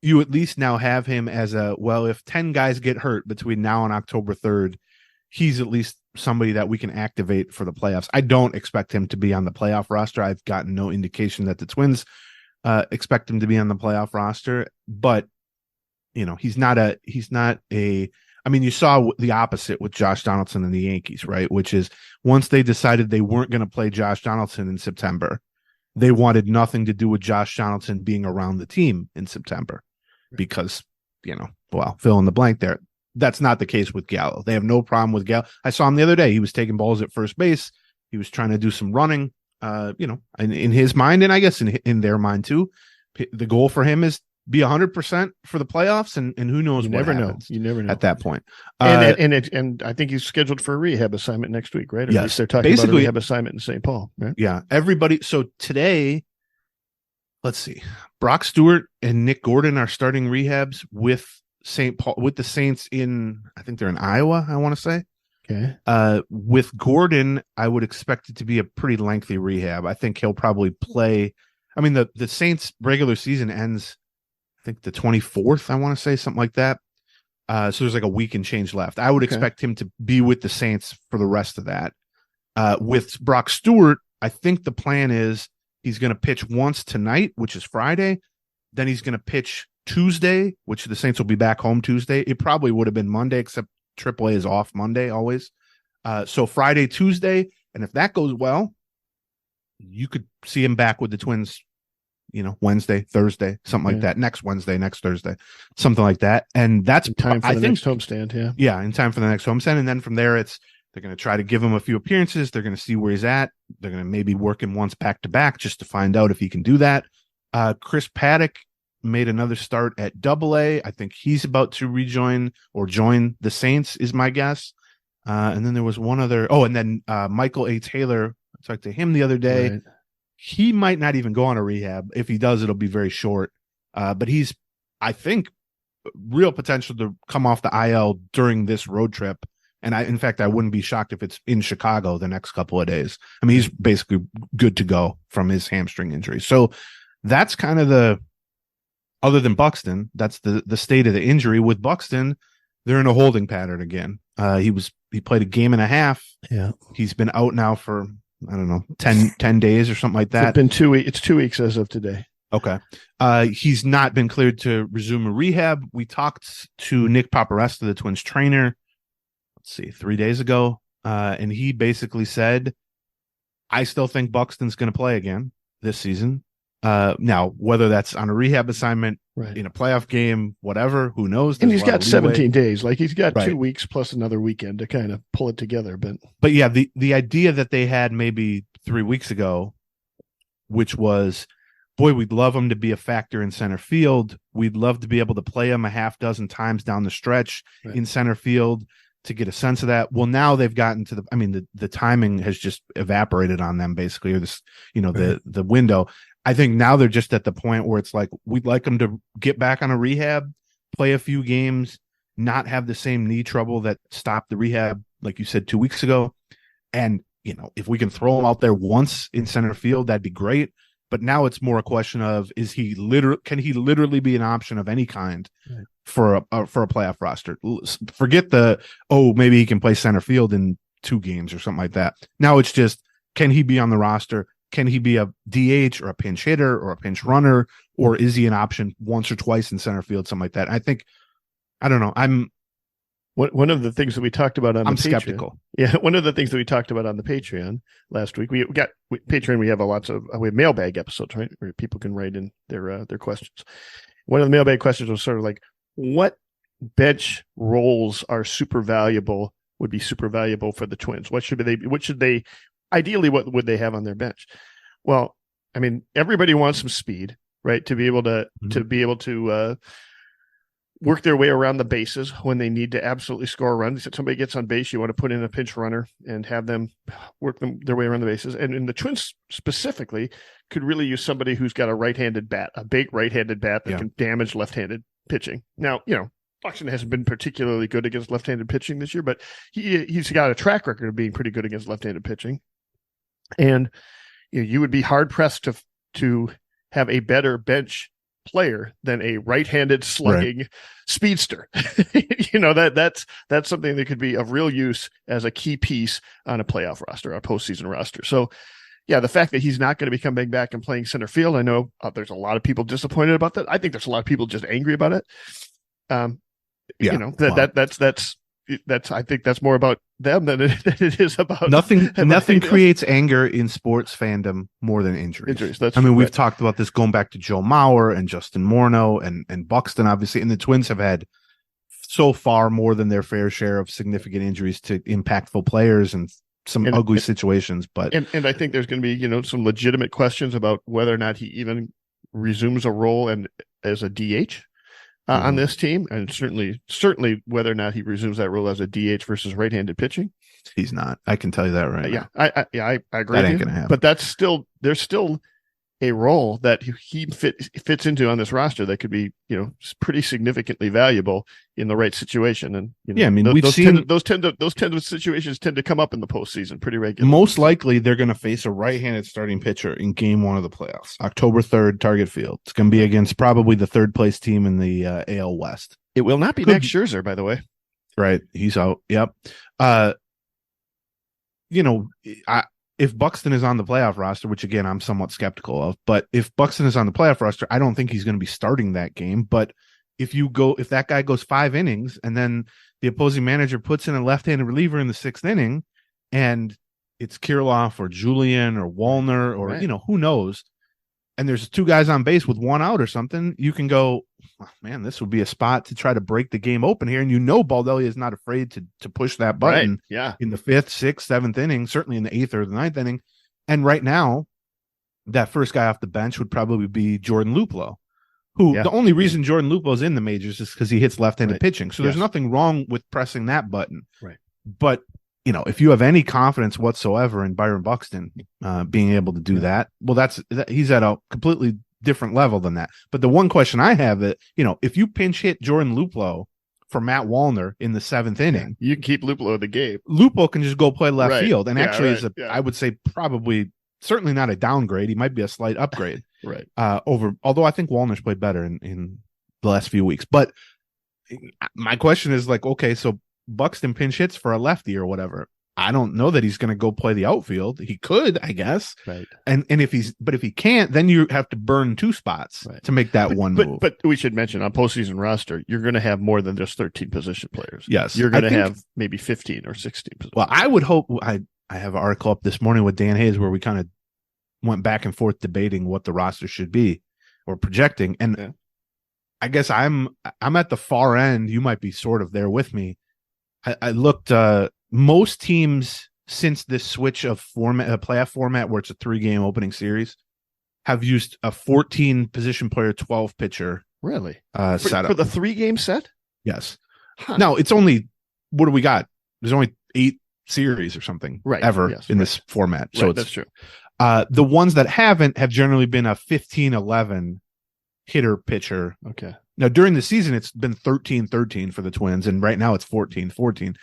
you at least now have him as if 10 guys get hurt between now and October 3rd, he's at least somebody that we can activate for the playoffs. I don't expect him to be on the playoff roster. I've gotten no indication that the Twins expect him to be on the playoff roster, but he's not a, you saw the opposite with Josh Donaldson and the Yankees, right? Which is once they decided they weren't going to play Josh Donaldson in September, they wanted nothing to do with Josh Donaldson being around the team in September because, fill in the blank there. That's not the case with Gallo. They have no problem with Gallo. I saw him the other day. He was taking balls at first base. He was trying to do some running, in his mind, and I guess in their mind too. The goal for him is be 100% for the playoffs, and who knows what happens.
You never know
at that point.
And I think he's scheduled for a rehab assignment next week, right? Or
yes.
At least they're talking about a rehab assignment in St. Paul, right?
Yeah. Everybody. So today, let's see. Brock Stewart and Nick Gordon are starting rehabs with St. Paul, with the Saints in, I think they're in Iowa, I want to say.
Okay.
With Gordon, I would expect it to be a pretty lengthy rehab. I think he'll probably play. I mean, the Saints regular season ends, I think the 24th, I want to say, something like that. So there's like a week and change left. I would expect him to be with the Saints for the rest of that. With Brock Stewart, I think the plan is he's going to pitch once tonight, which is Friday. Then he's going to pitch Tuesday, which the Saints will be back home Tuesday. It probably would have been Monday, except AAA is off Monday always. So Friday, Tuesday. And if that goes well, you could see him back with the Twins, Wednesday, Thursday, something like that. Next Wednesday, next Thursday, something like that. And that's
in time for the next homestand. Yeah.
Yeah. In time for the next homestand. And then from there, they're going to try to give him a few appearances. They're going to see where he's at. They're going to maybe work him once back to back just to find out if he can do that. Chris Paddack made another start at AA. I think he's about to rejoin or join the Saints is my guess. And then there was one other. Oh, and then Michael A. Taylor, I talked to him the other day. Right. He might not even go on a rehab. If he does, it'll be very short. But he's, I think, real potential to come off the IL during this road trip. And in fact, I wouldn't be shocked if it's in Chicago the next couple of days. I mean, he's basically good to go from his hamstring injury. So that's kind of other than Buxton, that's the state of the injury. With Buxton, they're in a holding pattern again. He played a game and a half.
Yeah.
He's been out now for, I don't know, 10 days or something like that.
It's been 2 weeks. It's 2 weeks as of today.
Okay. He's not been cleared to resume a rehab. We talked to Nick Paparesta, the Twins trainer, 3 days ago. And he basically said, I still think Buxton's going to play again this season. Now, whether that's on a rehab assignment, in a playoff game, whatever, who knows?
And he's got 17 days. Like he's got 2 weeks plus another weekend to kind of pull it together. But
yeah, the idea that they had maybe 3 weeks ago, which was, boy, we'd love him to be a factor in center field. We'd love to be able to play him a half dozen times down the stretch in center field to get a sense of that. Well, now they've gotten to the timing has just evaporated on them basically, or this, the window. I think now they're just at the point where it's like, we'd like them to get back on a rehab, play a few games, not have the same knee trouble that stopped the rehab, like you said, 2 weeks ago. And, if we can throw him out there once in center field, that'd be great. But now it's more a question of, can he literally be an option of any kind for a playoff roster? Forget maybe he can play center field in 2 games or something like that. Now it's just, can he be on the roster? Can he be a DH or a pinch hitter or a pinch runner, or is he an option once or twice in center field, something like that? I don't know.
One of the things that we talked about on the Patreon,
skeptical.
Yeah, one of the things that we talked about on the Patreon last week, Patreon. We have we have mailbag episodes, right, where people can write in their questions. One of the mailbag questions was sort of like, what bench roles are would be super valuable for the Twins? What should they ideally, what would they have on their bench? Well, I mean, everybody wants some speed, right? To be able to work their way around the bases when they need to absolutely score a run. If somebody gets on base, you want to put in a pinch runner and have them work their way around the bases. And in the Twins specifically, could really use somebody who's got a right-handed bat, a big right-handed bat that can damage left-handed pitching. Now, Buxton hasn't been particularly good against left-handed pitching this year, but he's got a track record of being pretty good against left-handed pitching. And you would be hard pressed to have a better bench player than a right-handed slugging speedster. That's something that could be of real use as a key piece on a playoff roster, a postseason roster. So, yeah, the fact that he's not going to be coming back and playing center field, I know there's a lot of people disappointed about that. I think there's a lot of people just angry about it. That's I think that's more about them than it is about
nothing creates anger in sports fandom more than injuries. We've talked about this going back to Joe Mauer and Justin Morneau and Buxton, obviously, and the Twins have had so far more than their fair share of significant injuries to impactful players and some ugly situations. But
I think there's going to be some legitimate questions about whether or not he even resumes a role as a DH. On this team, and certainly whether or not he resumes that role as a DH versus right-handed pitching.
He's not. I can tell you that right now.
I agree.
That ain't gonna happen.
But there's still a role that he fits into on this roster that could be, pretty significantly valuable in the right situation. And
I mean,
those situations tend to come up in the postseason pretty regularly.
Most likely, they're going to face a right-handed starting pitcher in Game 1 of the playoffs, October 3rd, Target Field. It's going to be against probably the third-place team in the AL West.
It will not be Max Scherzer, by the way.
Right, he's out. Yep. If Buxton is on the playoff roster, which again I'm somewhat skeptical of, but if Buxton is on the playoff roster, I don't think he's going to be starting that game. But if that guy goes 5 innings and then the opposing manager puts in a left-handed reliever in the 6th inning, and it's Kirilloff or Julian or Wallner or who knows, and there's 2 guys on base with 1 out or something, you can go, oh, man, this would be a spot to try to break the game open here. And Baldelli is not afraid to push that button in the 5th, 6th, 7th inning, certainly in the 8th or the 9th inning. And right now, that first guy off the bench would probably be Jordan Luplow, who the only reason Jordan Luplo's in the majors is because he hits left-handed pitching. So there's nothing wrong with pressing that button.
Right.
But if you have any confidence whatsoever in Byron Buxton being able to do that, well, he's at a completely different level than that. But the one question I have that, if you pinch hit Jordan Luplow for Matt Wallner in the 7th inning,
you can keep Luplow in the game.
Luplow can just go play left field. And actually I would say probably certainly not a downgrade. He might be a slight upgrade.
Right.
Although I think Wallner's played better in the last few weeks. But my question is okay, so Buxton pinch hits for a lefty or whatever. I don't know that he's going to go play the outfield. He could, I guess.
Right.
And if he can't, then you have to burn 2 spots to make that one move.
But we should mention on postseason roster, you're going to have more than just 13 position players.
Yes.
You're going to have maybe 15 or 16 position
Well, I would hope I have an article up this morning with Dan Hayes where we kind of went back and forth debating what the roster should be or projecting. And I guess I'm at the far end. You might be sort of there with me. I looked, most teams since this switch of format, a playoff format where it's a 3-game opening series, have used a 14 position player, 12 pitcher.
Really?
Setup
for the 3-game set?
Yes. Huh. No, it's only, what do we got? There's only 8 series or something ever in this format. So
that's true.
The ones that have generally been a 15-11 hitter pitcher.
Okay.
Now during the season, it's been 13-13 for the Twins, and right now it's 14-14.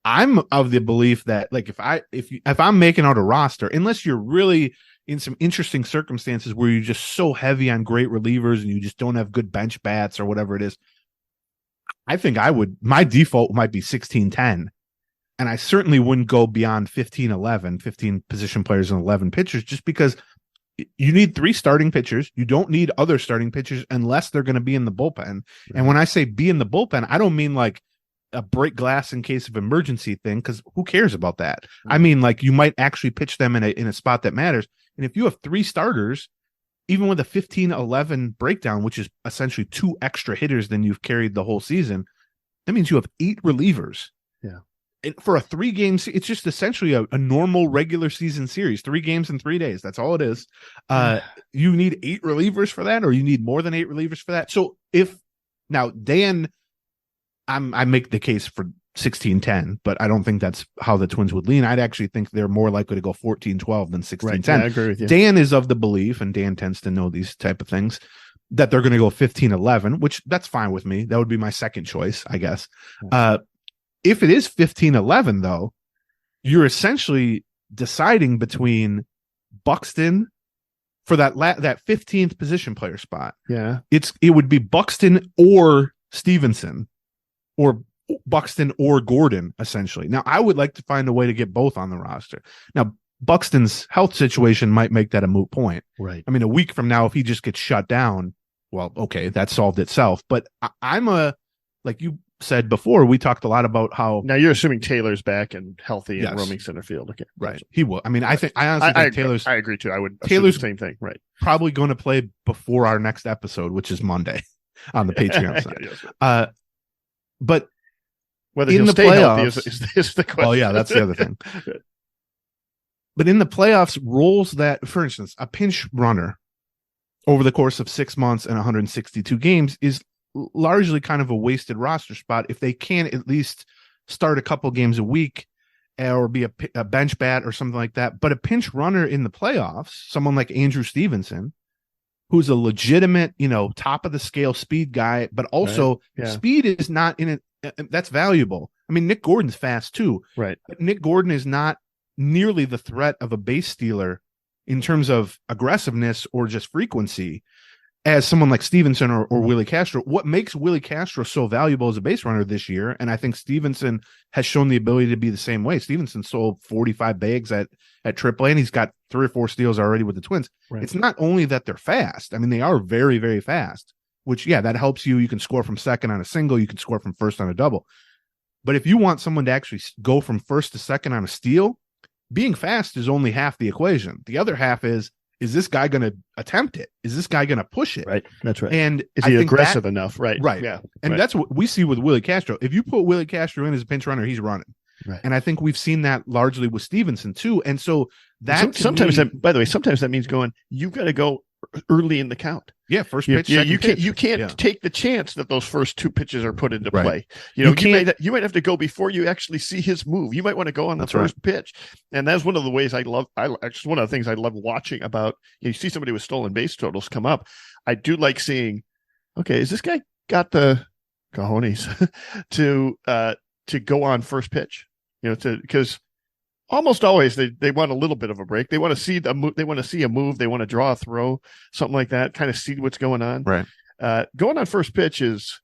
I'm of the belief that if I'm making out a roster, unless you're really in some interesting circumstances where you're just so heavy on great relievers and you just don't have good bench bats or whatever it is, I think my default might be 16-10. And I certainly wouldn't go beyond 15-11, 15 position players and 11 pitchers, just because you need 3 starting pitchers. You don't need other starting pitchers unless they're going to be in the bullpen. Right. And when I say be in the bullpen, I don't mean like a break glass in case of emergency thing, because who cares about that? Right. I mean, you might actually pitch them in a spot that matters. And if you have 3 starters, even with a 15-11 breakdown, which is essentially 2 extra hitters than you've carried the whole season, that means you have 8 relievers.
Yeah.
And for a 3-game, it's just essentially a normal regular season series, 3 games in 3 days. That's all it is. You need 8 relievers for that, or you need more than 8 relievers for that. So now Dan, I make the case for 16-10, but I don't think that's how the Twins would lean. I'd actually think they're more likely to go 14-12 than 16-10.
Right. Yeah, I agree with you.
Dan is of the belief, and Dan tends to know these type of things, that they're going to go 15-11, which that's fine with me. That would be my second choice, I guess. If it is 15-11, though, you're essentially deciding between Buxton for that 15th position player spot.
Yeah.
It would be Buxton or Stevenson, or Buxton or Gordon, essentially. Now, I would like to find a way to get both on the roster. Now, Buxton's health situation might make that a moot point.
Right.
I mean, a week from now, if he just gets shut down, well, okay, that solved itself. But I'm like you said before, we talked a lot about how.
Now you're assuming Taylor's back and healthy and roaming center field. Okay.
Right. He will. I mean, I honestly think Taylor's.
I agree too. I would.
Taylor's
the same thing. Right.
Probably going to play before our next episode, which is Monday on the Patreon side. But
whether
in
he'll
the
stay
playoffs,
healthy is the question.
Oh yeah, that's the other thing. But in the playoffs, roles that, for instance, a pinch runner over the course of 6 months and 162 games is largely kind of a wasted roster spot if they can at least start a couple games a week or be a bench bat or something like that. But a pinch runner in the playoffs, someone like Andrew Stevenson, who's a legitimate, top of the scale speed guy, but also speed is not in it. That's valuable. I mean, Nick Gordon's fast too,
right?
But Nick Gordon is not nearly the threat of a base stealer in terms of aggressiveness or just frequency as someone like Stevenson or Willie Castro. What makes Willie Castro so valuable as a base runner this year, and I think Stevenson has shown the ability to be the same way. Stevenson sold 45 bags at AAA, and he's got 3 or 4 steals already with the Twins. Right. It's not only that they're fast. I mean, they are very, very fast, which, that helps you. You can score from second on a single. You can score from first on a double. But if you want someone to actually go from first to second on a steal, being fast is only half the equation. The other half is this guy going to attempt it? Is this guy going to push it?
Right. That's right.
And
is he aggressive enough? Right.
Right.
Yeah.
And that's what we see with Willie Castro. If you put Willie Castro in as a pinch runner, he's running.
Right.
And I think we've seen that largely with Stevenson too. And so that
sometimes by the way, sometimes that means you got to go early in the count.
Yeah, first pitch.
You can't take the chance that those first 2 pitches are put into play.
You
might have to go before you actually see his move. You might want to go on the first pitch, and that's one of the ways I love. Actually, one of the things I love watching about. You see somebody with stolen base totals come up. I do like seeing. Okay, is this guy got the cojones to go on first pitch? Because almost always they want a little bit of a break. They want to see They want to see a move. They want to draw a throw, something like that. Kind of see what's going on.
Right.
Going on first pitch is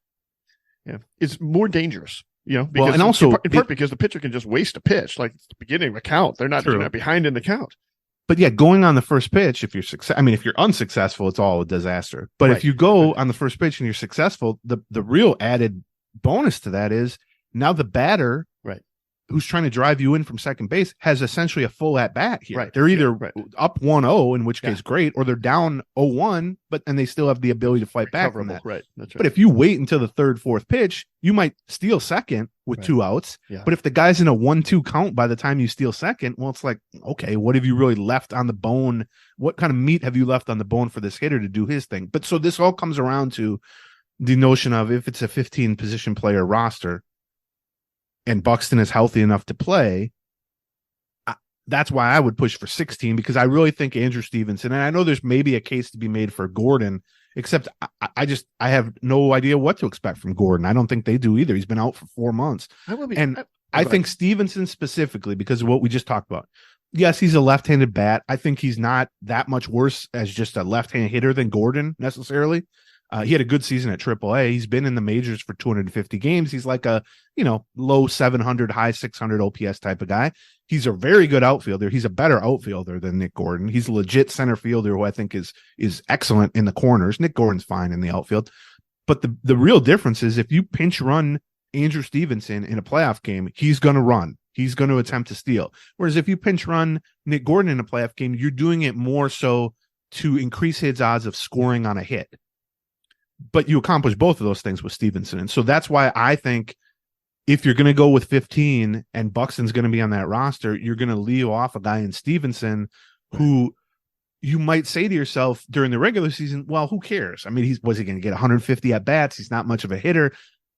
more dangerous. Because
and also
in part because the pitcher can just waste a pitch, like the beginning of a count. They're not behind in the count.
But going on the first pitch, if you're unsuccessful, it's all a disaster. But if you go on the first pitch and you're successful, the real added bonus to that is now the batter, who's trying to drive you in from second base, has essentially a full at bat here.
Right.
They're either up 1-0, in which case great, or they're down 0-1, and they still have the ability to fight back from that.
Right. That's right. But
if you wait until the third, fourth pitch, you might steal second with 2 outs. Yeah. But if the guy's in a 1-2 count by the time you steal second, well, it's like, okay, what have you really left on the bone? What kind of meat have you left on the bone for this hitter to do his thing? But so this all comes around to the notion of, if it's a 15 position player roster and Buxton is healthy enough to play, that's why I would push for 16, because I really think Andrew Stevenson, and I know there's maybe a case to be made for Gordon, except I have no idea what to expect from Gordon. I don't think they do either. He's been out for 4 months. I think Stevenson specifically, because of what we just talked about. Yes, he's a left-handed bat. I think he's not that much worse as just a left-handed hitter than Gordon necessarily. He had a good season at AAA. He's been in the majors for 250 games. He's like a, low 700, high 600 OPS type of guy. He's a very good outfielder. He's a better outfielder than Nick Gordon. He's a legit center fielder who I think is excellent in the corners. Nick Gordon's fine in the outfield. But the real difference is if you pinch run Andrew Stevenson in a playoff game, he's going to run. He's going to attempt to steal. Whereas if you pinch run Nick Gordon in a playoff game, you're doing it more so to increase his odds of scoring on a hit. But you accomplish both of those things with Stevenson. And so that's why I think if you're going to go with 15 and Buxton's going to be on that roster, you're going to leave off a guy in Stevenson who you might say to yourself during the regular season, well, who cares? I mean, was he going to get 150 at bats? He's not much of a hitter.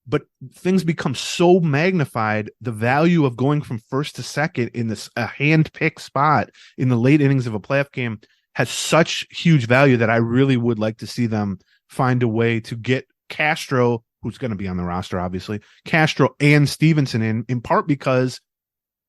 But things become so magnified. The value of going from first to second in a hand-picked spot in the late innings of a playoff game has such huge value that I really would like to see them find a way to get Castro, who's going to be on the roster, obviously, Castro and Stevenson in part because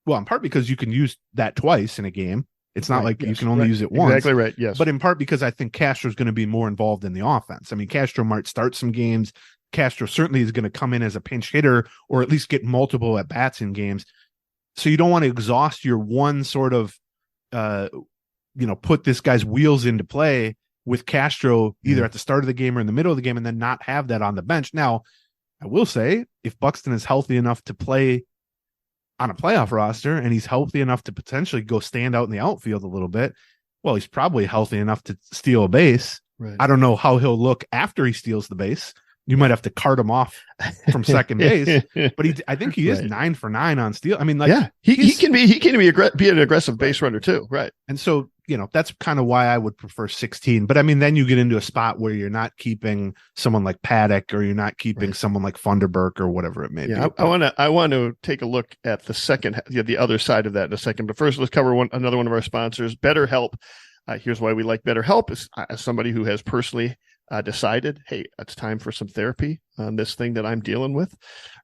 you can use that twice in a game. It's not you can only use it once.
Exactly right. Yes.
But in part because I think Castro's going to be more involved in the offense. I mean, Castro might start some games. Castro certainly is going to come in as a pinch hitter or at least get multiple at bats in games. So you don't want to exhaust your one sort of, put this guy's wheels into play with Castro either at the start of the game or in the middle of the game and then not have that on the bench. Now, I will say if Buxton is healthy enough to play on a playoff roster and he's healthy enough to potentially go stand out in the outfield a little bit, well, he's probably healthy enough to steal a base. Right. I don't know how he'll look after he steals the base. You might have to cart him off from second base, but I think he is 9 for 9 on steal. I mean,
he can be an aggressive base runner too. Right.
And so that's kind of why I would prefer 16. But I mean, then you get into a spot where you're not keeping someone like Paddack, or you're not keeping someone like Funderburk, or whatever it may be.
I want to take a look at the other side of that in a second. But first, let's cover another one of our sponsors, BetterHelp. Here's why we like BetterHelp. As somebody who has personally decided, hey, it's time for some therapy on this thing that I'm dealing with,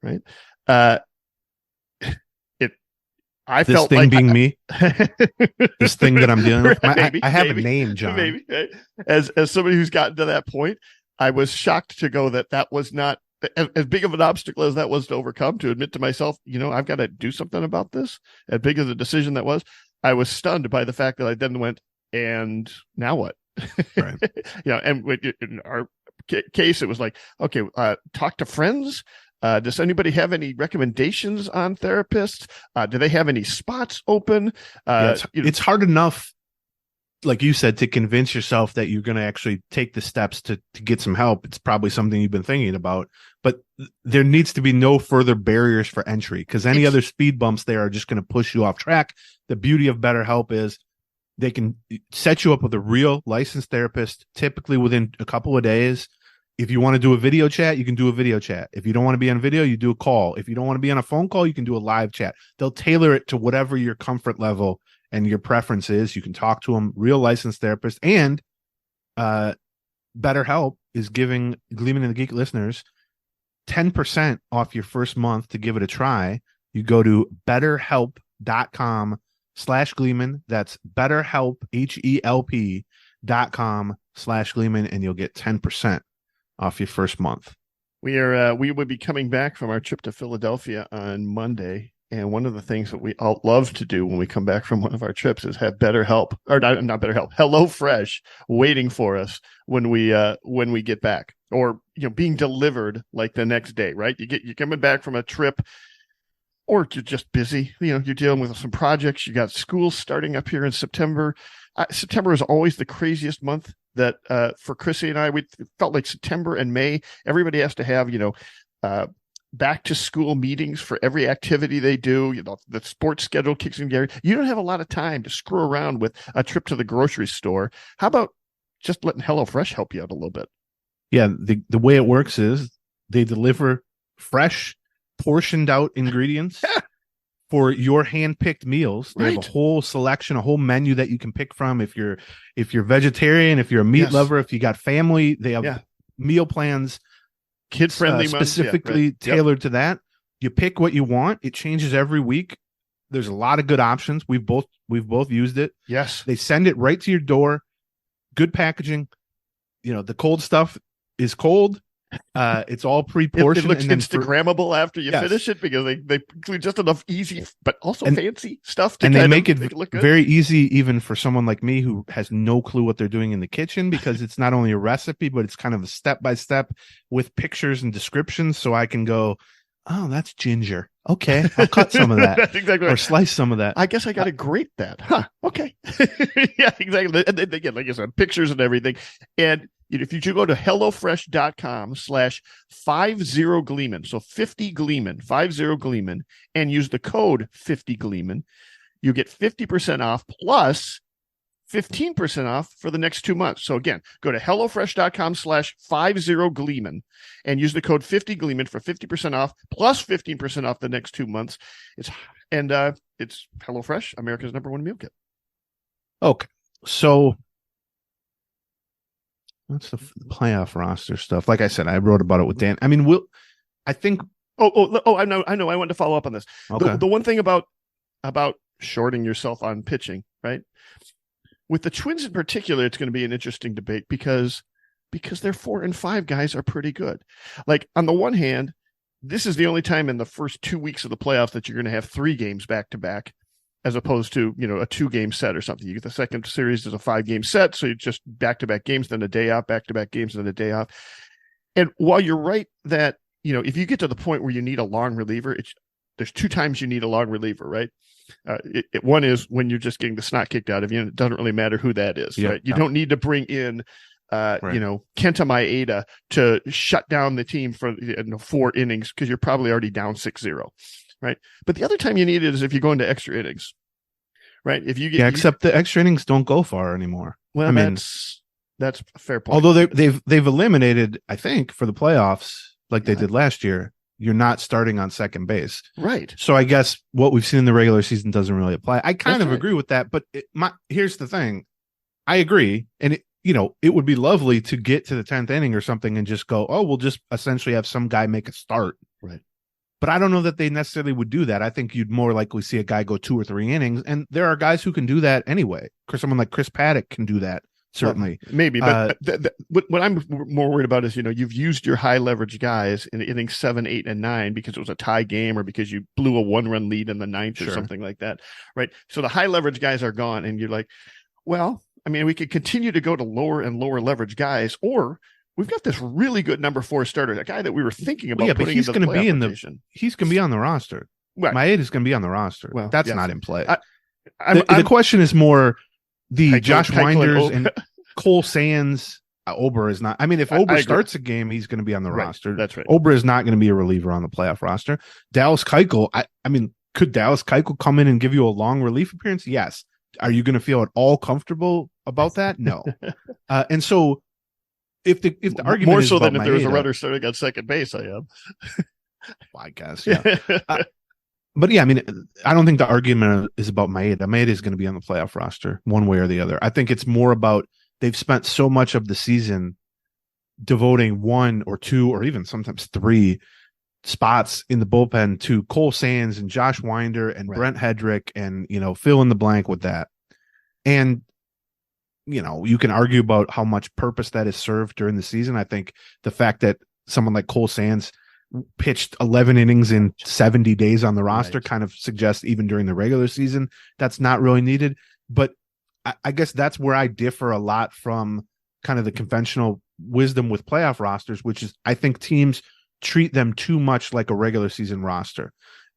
right? I
this
felt
thing
like
being me, this thing that I'm dealing with.
Maybe,
I have a name, John.
Maybe. As somebody who's gotten to that point, I was shocked to go that was not as big of an obstacle as that was to overcome, to admit to myself, I've got to do something about this. As big as a decision that was, I was stunned by the fact that I then went, and now what?
Right.
And in our case, it was like, okay, talk to friends. Does anybody have any recommendations on therapists? Do they have any spots open?
It's hard enough, like you said, to convince yourself that you're going to actually take the steps to get some help. It's probably something you've been thinking about, but there needs to be no further barriers for entry, because any other speed bumps there are just going to push you off track. The beauty of BetterHelp is they can set you up with a real licensed therapist, typically within a couple of days. If you want to do a video chat, you can do a video chat. If you don't want to be on video, you do a call. If you don't want to be on a phone call, you can do a live chat. They'll tailor it to whatever your comfort level and your preference is. You can talk to them, real licensed therapist. And BetterHelp is giving Gleeman and the Geek listeners 10% off your first month to give it a try. You go to betterhelp.com/Gleeman. That's BetterHelp, HELP.com/Gleeman, and you'll get 10% off your first month.
We will be coming back from our trip to Philadelphia on Monday, and one of the things that we all love to do when we come back from one of our trips is have BetterHelp, or not BetterHelp, HelloFresh waiting for us when we get back, or being delivered like the next day, right? You're coming back from a trip, or you're just busy. You're dealing with some projects. You got school starting up here in September. September is always the craziest month that for Chrissy and I, we felt like September and May, everybody has to have, back to school meetings for every activity they do. The sports schedule kicks in gear. You don't have a lot of time to screw around with a trip to the grocery store. How about just letting HelloFresh help you out a little bit?
Yeah. The way it works is they deliver fresh, portioned out ingredients for your hand-picked meals. They have a whole selection, a whole menu that you can pick from. If you're vegetarian, if you're a meat lover, if you got family, they have meal plans,
kid-friendly,
specifically tailored to that. You pick what you want. It changes every week. There's a lot of good options. We've both used it.
Yes.
They send it right to your door. Good packaging. The cold stuff is cold. It's all pre-portioned.
It looks Instagrammable after you finish it, because they include just enough easy but also fancy stuff to
they make it
look good.
Very easy, even for someone like me who has no clue what they're doing in the kitchen, because it's not only a recipe, but it's kind of a step-by-step with pictures and descriptions, so I can go, oh, that's ginger. Okay, I'll cut some of that.
That's exactly right.
Or slice some of that.
I guess I got to grate that. Huh. Okay. Yeah, exactly. And then again, like I said, pictures and everything. And if you go to HelloFresh.com/50Gleeman, so 50 Gleeman, 50 Gleeman, and use the code 50 Gleeman, you get 50% off plus 15% off for the next 2 months. So again, go to HelloFresh.com/50Gleeman and use the code 50 Gleeman for 50% off plus 15% off the next 2 months. It's HelloFresh, America's #1 meal kit.
Okay. So what's the playoff roster stuff? Like I said, I wrote about it with Dan. I mean, I think.
I know. I wanted to follow up on this.
Okay.
The one thing about shorting yourself on pitching, right? With the Twins in particular, it's going to be an interesting debate because their 4 and 5 guys are pretty good. Like, on the one hand, this is the only time in the first 2 weeks of the playoffs that you're going to have 3 games back to back, as opposed to, a 2-game set or something. You get the second series as a 5-game set, so you just back-to-back games, then a day off, back-to-back games, then a day off. And while you're right that, if you get to the point where you need a long reliever, there's 2 times you need a long reliever, right? One is when you're just getting the snot kicked out of you, and it doesn't really matter who that is, right? You don't need to bring in, Kenta Maeda to shut down the team for 4 innings, because you're probably already down 6-0. Right. But the other time you need it is if you go into extra innings. right? If you get,
except the extra innings don't go far anymore.
well,
I mean,
that's a fair point.
although they've eliminated, I think, for the playoffs, like they
Right.
did last year, you're not starting on second base.
Right.
So I guess what we've seen in the regular season doesn't really apply. I kind
That's
of
right.
agree with that, but here's the thing. I agree. And it would be lovely to get to the 10th inning or something and just go, oh, we'll just essentially have some guy make a start.
Right.
But I don't know that they necessarily would do that. I think you'd more likely see a guy go 2 or 3 innings. And there are guys who can do that anyway. Someone like Chris Paddack can do that. Certainly.
Well, maybe, but what I'm more worried about is, you've used your high leverage guys in innings 7, 8, and 9 because it was a tie game or because you blew a 1-run lead in the 9th or something like that. Right. So the high leverage guys are gone. And you're like, well, I mean, we could continue to go to lower and lower leverage guys, or we've got this really good number 4 starter, a guy that we were thinking about.
But he's going to be he's going to be on the roster.
Right.
Maeda is going to be on the roster.
Well,
that's
yes.
not in play.
The
question is more the Josh Winders
and
Cole Sands. Ober is not. I mean, if Ober starts a game, he's going to be on the roster.
That's right.
Ober is not going to be a reliever on the playoff roster. Dallas Keuchel. I mean, could Dallas Keuchel come in and give you a long relief appearance? Yes. Are you going to feel at all comfortable about that? No. And so, if the argument
more
is
so
about
than if there was a
Maeda,
runner starting on second base, I am.
I guess, yeah. But yeah, I mean, I don't think the argument is about Maeda. Maeda is going to be on the playoff roster one way or the other. I think it's more about they've spent so much of the season devoting 1 or 2 or even sometimes 3 spots in the bullpen to Cole Sands and Josh Winder and Brent Hedrick and, fill in the blank with that. And, you can argue about how much purpose that has served during the season. I think the fact that someone like Cole Sands pitched 11 innings in 70 days on the roster kind of suggests even during the regular season, that's not really needed. But I guess that's where I differ a lot from kind of the conventional wisdom with playoff rosters, which is I think teams treat them too much like a regular season roster.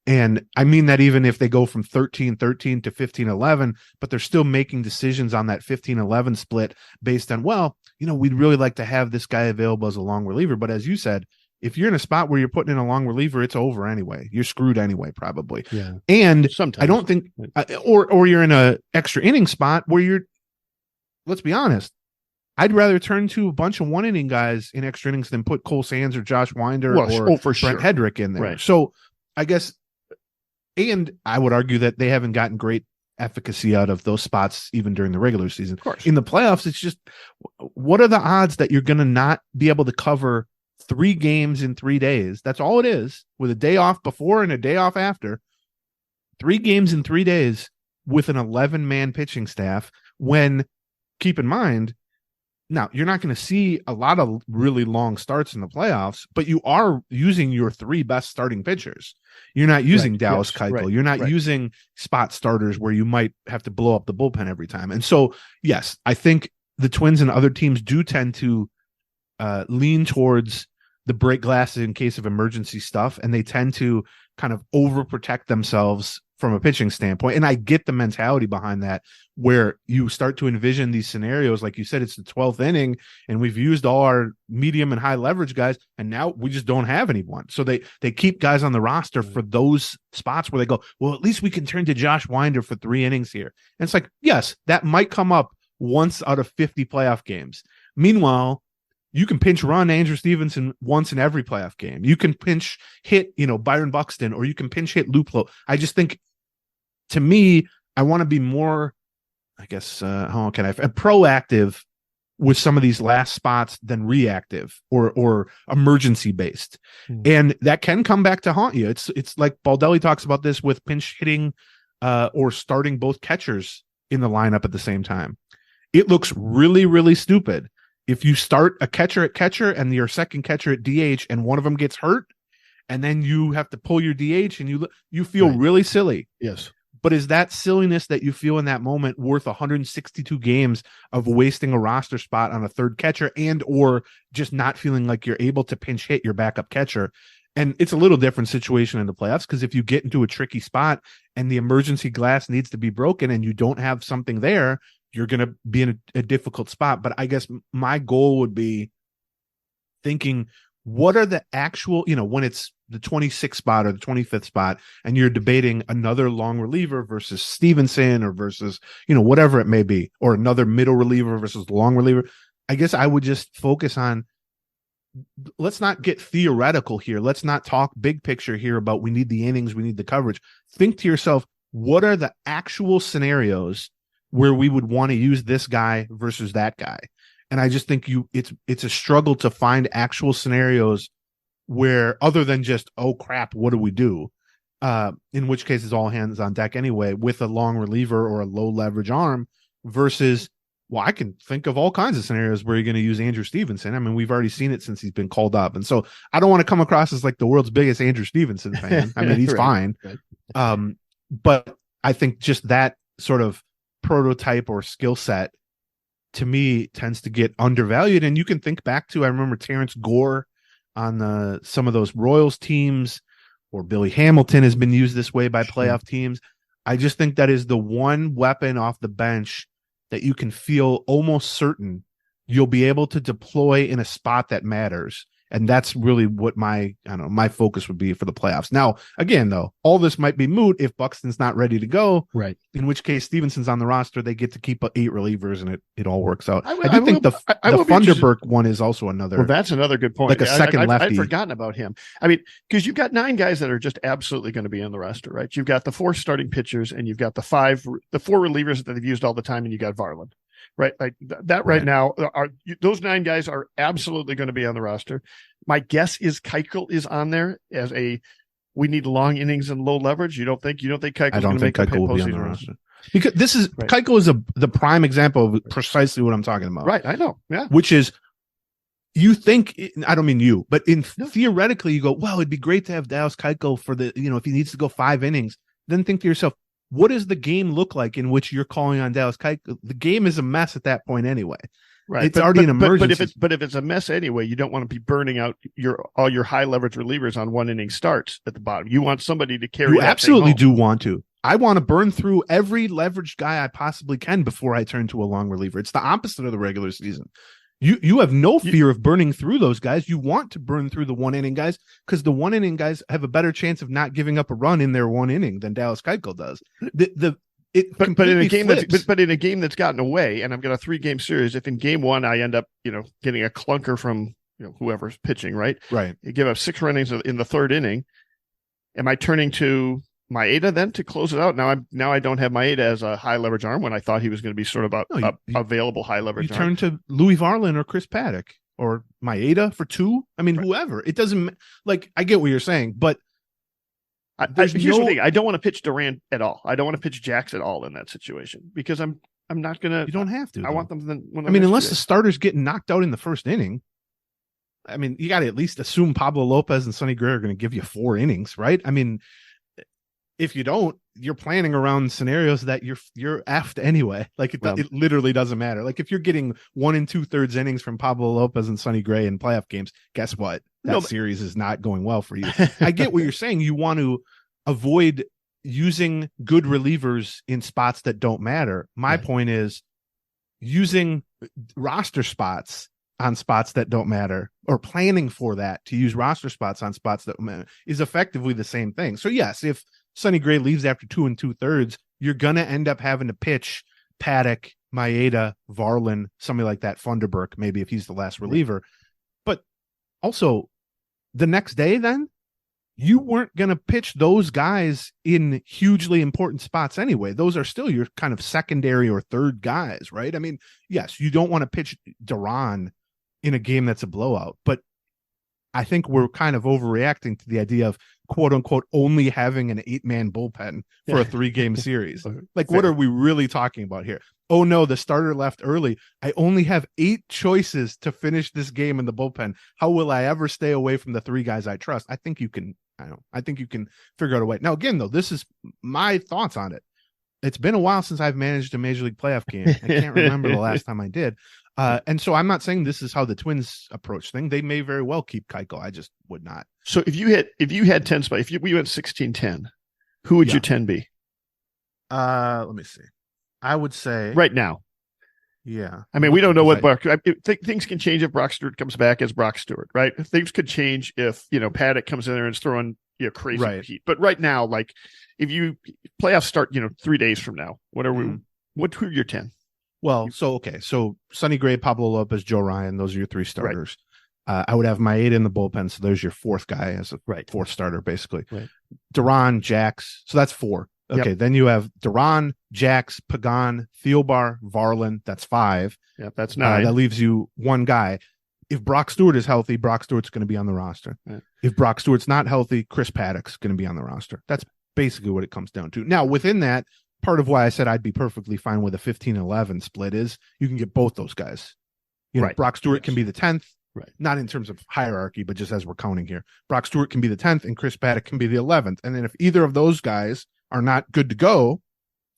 And I mean that even if they go from 13-13 to 15-11, but they're still making decisions on that 15-11 split based on, well, we'd really like to have this guy available as a long reliever. But as you said, if you're in a spot where you're putting in a long reliever, it's over anyway. You're screwed anyway, probably.
Yeah.
And
sometimes
I don't think, or you're in a extra inning spot where let's be honest, I'd rather turn to a bunch of 1 inning guys in extra innings than put Cole Sands or Josh Winder or
for
Brent Hedrick in there.
Right.
So I guess, and I would argue that they haven't gotten great efficacy out of those spots even during the regular season.
Of course.
In the playoffs, it's just, what are the odds that you're going to not be able to cover 3 games in 3 days? That's all it is, with a day off before and a day off after. 3 games in 3 days with an 11-man pitching staff, when, keep in mind, now you're not going to see a lot of really long starts in the playoffs, but you are using your 3 best starting pitchers. You're not using Dallas Keuchel. You're not using spot starters where you might have to blow up the bullpen every time. And so, yes, I think the Twins and other teams do tend to lean towards the break glasses in case of emergency stuff, and they tend to kind of overprotect themselves from a pitching standpoint. And I get the mentality behind that, where you start to envision these scenarios. Like you said, it's the 12th inning and we've used all our medium and high leverage guys, and now we just don't have anyone. So they keep guys on the roster for those spots where they go, well, at least we can turn to Josh Winder for 3 innings here. And it's like, yes, that might come up once out of 50 playoff games. Meanwhile, you can pinch run Andrew Stevenson once in every playoff game. You can pinch hit, Byron Buxton, or you can pinch hit Luplo. I just think, to me, I want to be more, I guess, proactive with some of these last spots than reactive or emergency based. And that can come back to haunt you. It's like Baldelli talks about this with pinch hitting or starting both catchers in the lineup at the same time. It looks really, really stupid if you start a catcher at catcher and your second catcher at DH and one of them gets hurt, and then you have to pull your DH and you feel really silly.
Yes.
But is that silliness that you feel in that moment worth 162 games of wasting a roster spot on a third catcher and or just not feeling like you're able to pinch hit your backup catcher? And it's a little different situation in the playoffs, because if you get into a tricky spot and the emergency glass needs to be broken and you don't have something there, you're going to be in a difficult spot. But I guess my goal would be thinking, what are the actual, when it's the 26th spot or the 25th spot, and you're debating another long reliever versus Stevenson or versus, whatever it may be, or another middle reliever versus long reliever, I guess I would just focus on, let's not get theoretical here. Let's not talk big picture here about we need the innings, we need the coverage. Think to yourself, what are the actual scenarios where we would want to use this guy versus that guy? And I just think it's a struggle to find actual scenarios where, other than just, oh crap, what do we do? In which case it's all hands on deck anyway, with a long reliever or a low leverage arm versus, well, I can think of all kinds of scenarios where you're going to use Andrew Stevenson. I mean, we've already seen it since he's been called up. And so I don't want to come across as like the world's biggest Andrew Stevenson fan. I mean, he's fine. Right. But I think just that sort of prototype or skill set, to me, tends to get undervalued. And you can think back to, I remember Terrence Gore on some of those Royals teams, or Billy Hamilton has been used this way by playoff teams. I just think that is the one weapon off the bench that you can feel almost certain you'll be able to deploy in a spot that matters. And that's really what my focus would be for the playoffs. Now, again, though, all this might be moot if Buxton's not ready to go. Right. In which case, Stevenson's on the roster. They get to keep 8 relievers, and it all works out. I think the Funderburk one is also another.
Well, that's another good point.
Like a second lefty.
I'd forgotten about him. I mean, because you've got 9 guys that are just absolutely going to be on the roster, right? You've got the 4 starting pitchers, and you've got the 4 relievers that they've used all the time, and you got Varland. Right, like that right now. Those 9 guys are absolutely going to be on the roster. My guess is Keuchel is on there as we need long innings and low leverage. You don't think Keuchel's going to make a
Keuchel will be on the roster? Because this is right. Keuchel is the prime example of precisely what I'm talking about.
Right, I know. Yeah,
which is, you think, I don't mean you, but theoretically you go, well, it'd be great to have Dallas Keuchel for the, if he needs to go 5 innings. Then think to yourself, what does the game look like in which you're calling on Dallas Keuchel? The game is a mess at that point anyway.
Right.
It's already an emergency.
But if it's a mess anyway, you don't want to be burning out all your high leverage relievers on 1 inning starts at the bottom. You want somebody to carry.
You absolutely do want to. I want to burn through every leveraged guy I possibly can before I turn to a long reliever. It's the opposite of the regular season. You have no fear of burning through those guys. You want to burn through the 1 inning guys because the 1 inning guys have a better chance of not giving up a run in their 1 inning than Dallas Keuchel does. But in a game that's gotten away, and I've got a 3-game series, if in game 1 I end up getting a clunker from whoever's pitching, right? You give up 6 runnings in the 3rd inning. Am I turning to Maeda then to close it out? Now I don't have Maeda as a high leverage arm when I thought he was going to be sort of available high leverage arm. You turn to Louie Varland or Chris Paddack or Maeda for 2. I mean, whoever. It doesn't, like, I get what you're saying, but
here's the thing. I don't want to pitch Durant at all. I don't want to pitch Jax at all in that situation because I'm not going to.
You don't have to.
I want them when
unless the starter's getting knocked out in the 1st inning. I mean, you got to at least assume Pablo Lopez and Sonny Gray are going to give you 4 innings, right? I mean, if you don't, you're planning around scenarios that you're effed anyway. Like it literally doesn't matter. Like if you're getting 1 2/3 innings from Pablo Lopez and Sonny Gray in playoff games, guess what? That series is not going well for you. I get what you're saying. You want to avoid using good relievers in spots that don't matter. My point is using roster spots on spots that don't matter, or planning for that to use roster spots on spots that matter, is effectively the same thing. So yes, if Sonny Gray leaves after 2 2/3, you're going to end up having to pitch Paddack, Maeda, Varland, somebody like that, Funderburk, maybe if he's the last reliever. But also, the next day then, you weren't going to pitch those guys in hugely important spots anyway. Those are still your kind of secondary or 3rd guys, right? I mean, yes, you don't want to pitch Duran in a game that's a blowout, but I think we're kind of overreacting to the idea of quote unquote only having an 8-man bullpen for a 3-game series. Like, what are we really talking about here? Oh no, the starter left early. I only have 8 choices to finish this game in the bullpen. How will I ever stay away from the 3 guys I trust? I think you can figure out a way. Now, again, though, this is my thoughts on it. It's been a while since I've managed a Major League playoff game. I can't remember the last time I did. And so I'm not saying this is how the Twins approach things. They may very well keep Keuchel. I just would not.
So if you had 10 spots, we went 16-10, who would your 10 be?
Let me see. I would say
right now.
Yeah.
I mean, we don't know what things can change if Brock Stewart comes back as Brock Stewart, right? Things could change if, Paddack comes in there and is throwing, crazy heat. But right now, like if you playoffs start, 3 days from now, who are your 10?
Well, so Sonny Gray, Pablo Lopez, Joe Ryan, those are your 3 starters. Right. I would have Maeda in the bullpen, so there's your 4th guy as a fourth starter, basically. Right. Duran, Jax, so that's 4. Okay, then you have Duran, Jax, Pagan, Thielbar, Varland. That's 5.
Yeah, that's 9.
That leaves you 1 guy. If Brock Stewart is healthy, Brock Stewart's going to be on the roster. Right. If Brock Stewart's not healthy, Chris Paddack's going to be on the roster. That's basically what it comes down to. Now, within that, part of why I said I'd be perfectly fine with a 15-11 split is you can get both those guys. Brock Stewart can be the 10th. Right. Not in terms of hierarchy, but just as we're counting here. Brock Stewart can be the 10th and Chris Paddack can be the 11th. And then if either of those guys are not good to go,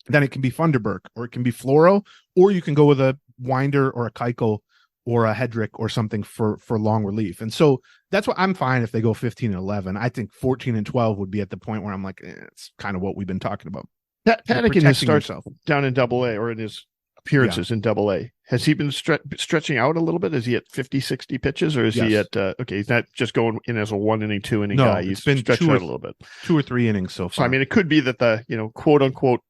then it can be Funderburk or it can be Floro, or you can go with a Winder or a Keuchel or a Hedrick or something for long relief. And so that's what I'm fine if they go 15 and 11. I think 14 and 12 would be at the point where I'm like, it's kind of what we've been talking about.
Paddack in his starts down in AA or in his appearances in AA, has he been stretching out a little bit? Is he at 50, 60 pitches or is he at, he's not just going in as a 1 inning, 2 inning guy. He's been stretching out a little bit. 2
or 3 innings so far.
So, I mean, it could be that the, quote unquote,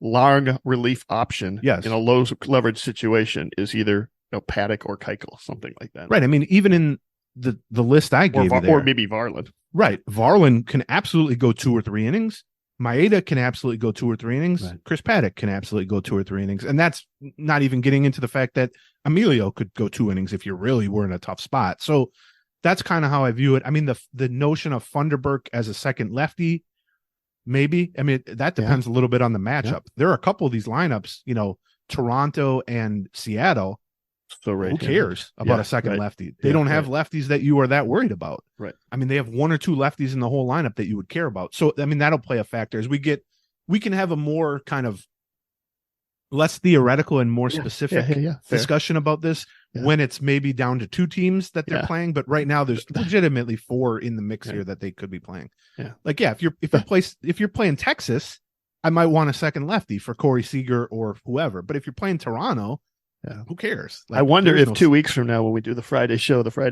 long relief option in a low leverage situation is either Paddack or Keuchel, something like that.
Right. I mean, even in the list I gave you there,
or maybe Varland.
Right. Varland can absolutely go 2 or 3 innings. Maeda can absolutely go 2 or 3 innings. Right. Chris Paddack can absolutely go 2 or 3 innings. And that's not even getting into the fact that Emilio could go 2 innings if you really were in a tough spot. So that's kind of how I view it. I mean, the notion of Funderburk as a second lefty, maybe. I mean, that depends a little bit on the matchup. Yeah. There are a couple of these lineups, Toronto and Seattle. So who cares about a second lefty? They don't have lefties that you are that worried about. Right. I mean, they have 1 or 2 lefties in the whole lineup that you would care about. So, I mean, that'll play a factor as we can have a more kind of less theoretical and more specific discussion about this when it's maybe down to 2 teams that they're playing. But right now there's legitimately 4 in the mix here that they could be playing. Yeah. Like, if you're playing Texas, I might want a second lefty for Corey Seager or whoever. But if you're playing Toronto, who cares?
Like, I wonder if 2 weeks from now, when we do the Friday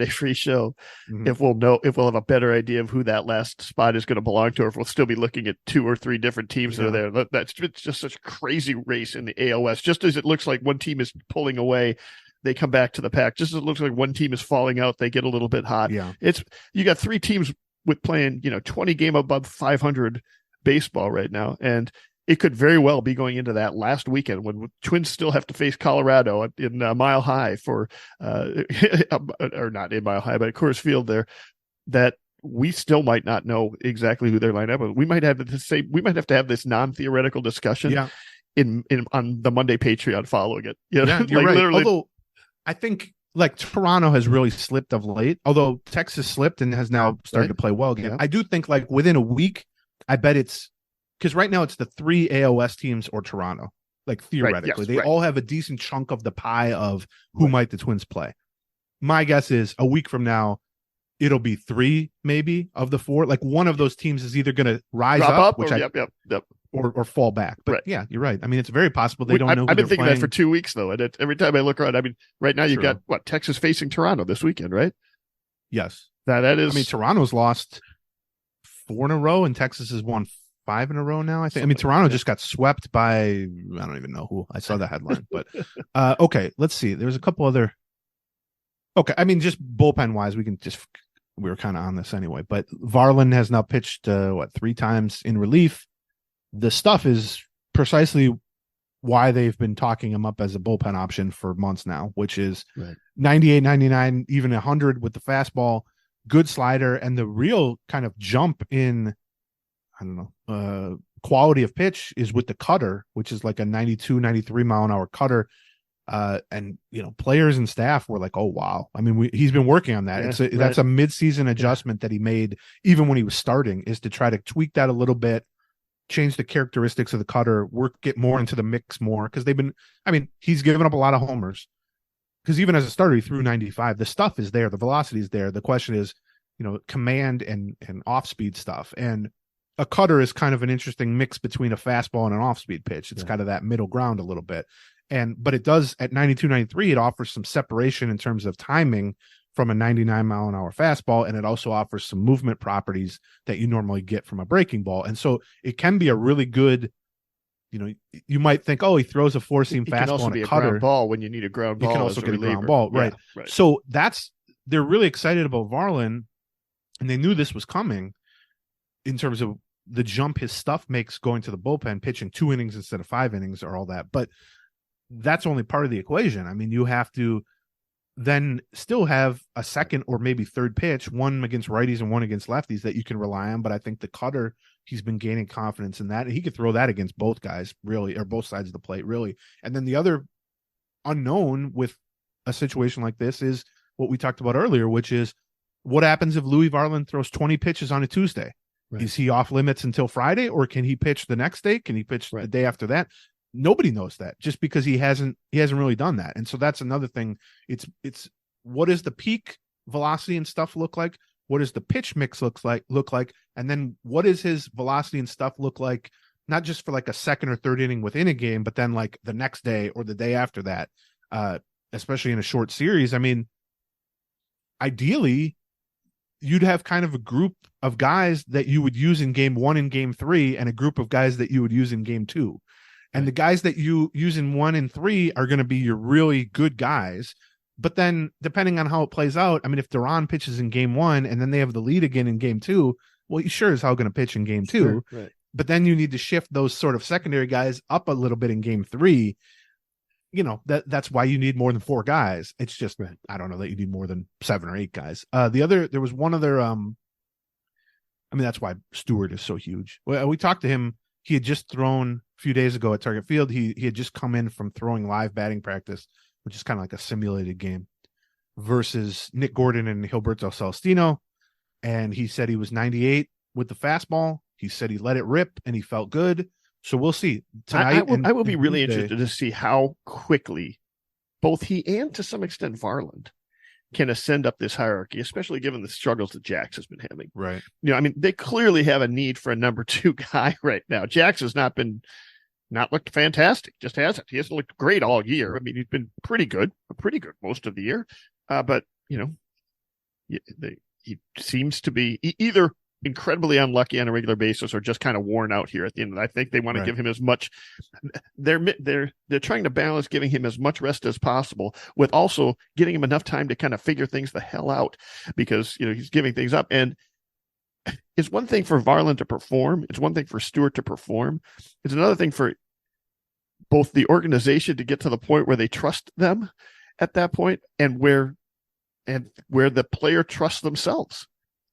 free show, if we'll have a better idea of who that last spot is going to belong to, or if we'll still be looking at 2 or 3 different teams that are there. It's just such a crazy race in the AOS. Just as it looks like one team is pulling away, they come back to the pack. Just as it looks like one team is falling out, they get a little bit hot. Yeah. You got 3 teams with playing, 20 game above 500 baseball right now. And it could very well be going into that last weekend when Twins still have to face Colorado in Mile High or not in Mile High, but at Coors Field there, that we still might not know exactly who their lineup is. We might have to have this non-theoretical discussion on the Monday Patreon following it.
You're right. Literally, although I think like Toronto has really slipped of late, although Texas slipped and has now started to play well again. Yeah. I do think like within a week, I bet it's, because right now it's the 3 AOS teams or Toronto, like theoretically. They all have a decent chunk of the pie of who might the Twins play. My guess is a week from now, it'll be 3 maybe of the 4. Like one of those teams is either going to rise up, which or fall back. But yeah, you're right. I mean, it's very possible they don't know.
I've been thinking that for 2 weeks though, and every time I look around, I mean, right now you've got Texas facing Toronto this weekend, right?
Yes,
that is.
I mean, Toronto's lost 4 in a row, and Texas has won 5 in a row now, I think. I mean, Toronto just got swept by, I don't even know who. I saw the headline, but okay, let's see. There's a couple other. Okay, I mean, just bullpen wise, we were kind of on this anyway, but Varland has now pitched 3 times in relief. The stuff is precisely why they've been talking him up as a bullpen option for months now, which is 98, 99, even 100 with the fastball, good slider, and the real kind of jump in, I don't know, quality of pitch is with the cutter, which is like a 92, 93 mile an hour cutter. And, players and staff were like, oh, wow. I mean, he's been working on that. That's a mid-season adjustment that he made even when he was starting, is to try to tweak that a little bit, change the characteristics of the cutter, get more into the mix more. Because he's given up a lot of homers. Because even as a starter, he threw 95. The stuff is there. The velocity is there. The question is, command and off-speed stuff. And a cutter is kind of an interesting mix between a fastball and an off-speed pitch. It's kind of that middle ground a little bit. But it does at 92, 93, it offers some separation in terms of timing from a 99-mile-an-hour fastball, and it also offers some movement properties that you normally get from a breaking ball. And so it can be a really good, you might think, oh, he throws a four-seam fastball
can also
and
be
a
a
cutter.
ground ball when you need a ground ball.
It can also get a ground
reliever.
ball, right?
Yeah, right.
So they're really excited about Varland, and they knew this was coming in terms of the jump his stuff makes going to the bullpen, pitching 2 innings instead of 5 innings or all that. But that's only part of the equation. I mean, you have to then still have a second or maybe third pitch, one against righties and one against lefties that you can rely on. But I think the cutter, he's been gaining confidence in that. He could throw that against both guys, really, or both sides of the plate, really. And then the other unknown with a situation like this is what we talked about earlier, which is what happens if Louie Varland throws 20 pitches on a Tuesday? Right. Is he off limits until Friday, or can he pitch the next day? Can he pitch the day after that? Nobody knows that, just because he hasn't really done that. And so that's another thing. It's what does the peak velocity and stuff look like? What does the pitch mix look like? And then what does his velocity and stuff look like, not just for like a second or third inning within a game, but then like the next day or the day after that, especially in a short series. I mean, ideally, you'd have kind of a group of guys that you would use in game 1 and game 3, and a group of guys that you would use in game 2. And the guys that you use in 1 and 3 are going to be your really good guys. But then depending on how it plays out, I mean, if Duran pitches in game 1 and then they have the lead again in game 2, well, you sure as hell going to pitch in game 2.
Sure, right.
But then you need to shift those sort of secondary guys up a little bit in game 3. That's why you need more than 4 guys. It's just, I don't know that you need more than 7 or 8 guys. There was one other, I mean, that's why Stewart is so huge. We talked to him. He had just thrown a few days ago at Target Field. He had just come in from throwing live batting practice, which is kind of like a simulated game, versus Nick Gordon and Gilberto Celestino. And he said he was 98 with the fastball. He said he let it rip and he felt good. So we'll see tonight.
I will be really interested to see how quickly both he and to some extent Varland can ascend up this hierarchy, especially given the struggles that Jax has been having.
Right.
I mean, they clearly have a need for a number 2 guy right now. Jax has not looked fantastic, just hasn't. He hasn't looked great all year. I mean, he's been pretty good most of the year. But, he seems to be either incredibly unlucky on a regular basis or just kind of worn out here at the end. I think they want to give him as much. They're trying to balance giving him as much rest as possible with also getting him enough time to kind of figure things the hell out, because he's giving things up. And it's one thing for Varland to perform. It's one thing for Stewart to perform. It's another thing for both the organization to get to the point where they trust them at that point, and where the player trusts themselves.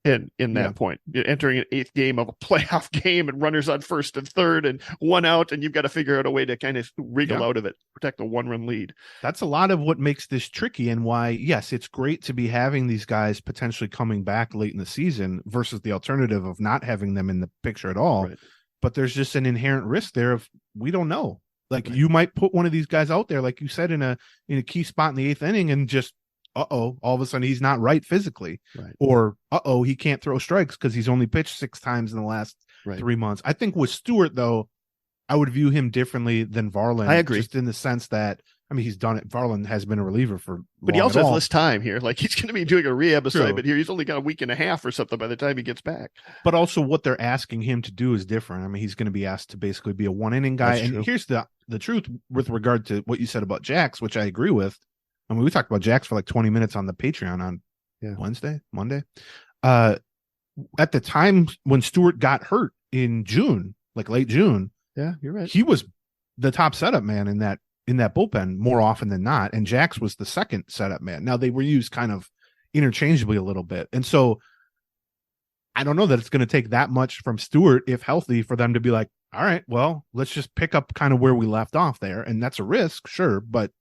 In that point, entering an 8th game of a playoff game and runners on first and third and 1 out, and you've got to figure out a way to kind of wriggle out of it, protect a 1-run lead. That's
a lot of what makes this tricky, and why, yes, it's great to be having these guys potentially coming back late in the season versus the alternative of not having them in the picture at all. Right. But there's just an inherent risk there of, we don't know. Like, you might put one of these guys out there, like you said, in a key spot in the 8th inning, and just all of a sudden he's not right physically, or he can't throw strikes because he's only pitched 6 times in the last 3 months. I think with Stewart, though, I would view him differently than Varland.
I agree,
just in the sense that, I mean, he's done it. Varland has been a reliever but
he also has less time here. Like, he's going to be doing a rehab assignment here. He's only got a week and a half or something by the time he gets back.
But also what they're asking him to do is different. I mean, he's going to be asked to basically be a 1-inning guy. That's true. Here's the truth with regard to what you said about Jax, which I agree with. I mean, we talked about Jax for like 20 minutes on the Patreon on Monday. At the time when Stewart got hurt in June, like late June,
you're right,
he was the top setup man in that bullpen more often than not, and Jax was the second setup man. Now, they were used kind of interchangeably a little bit, and so I don't know that it's going to take that much from Stewart, if healthy, for them to be like, all right, well, let's just pick up kind of where we left off there, and that's a risk, sure, but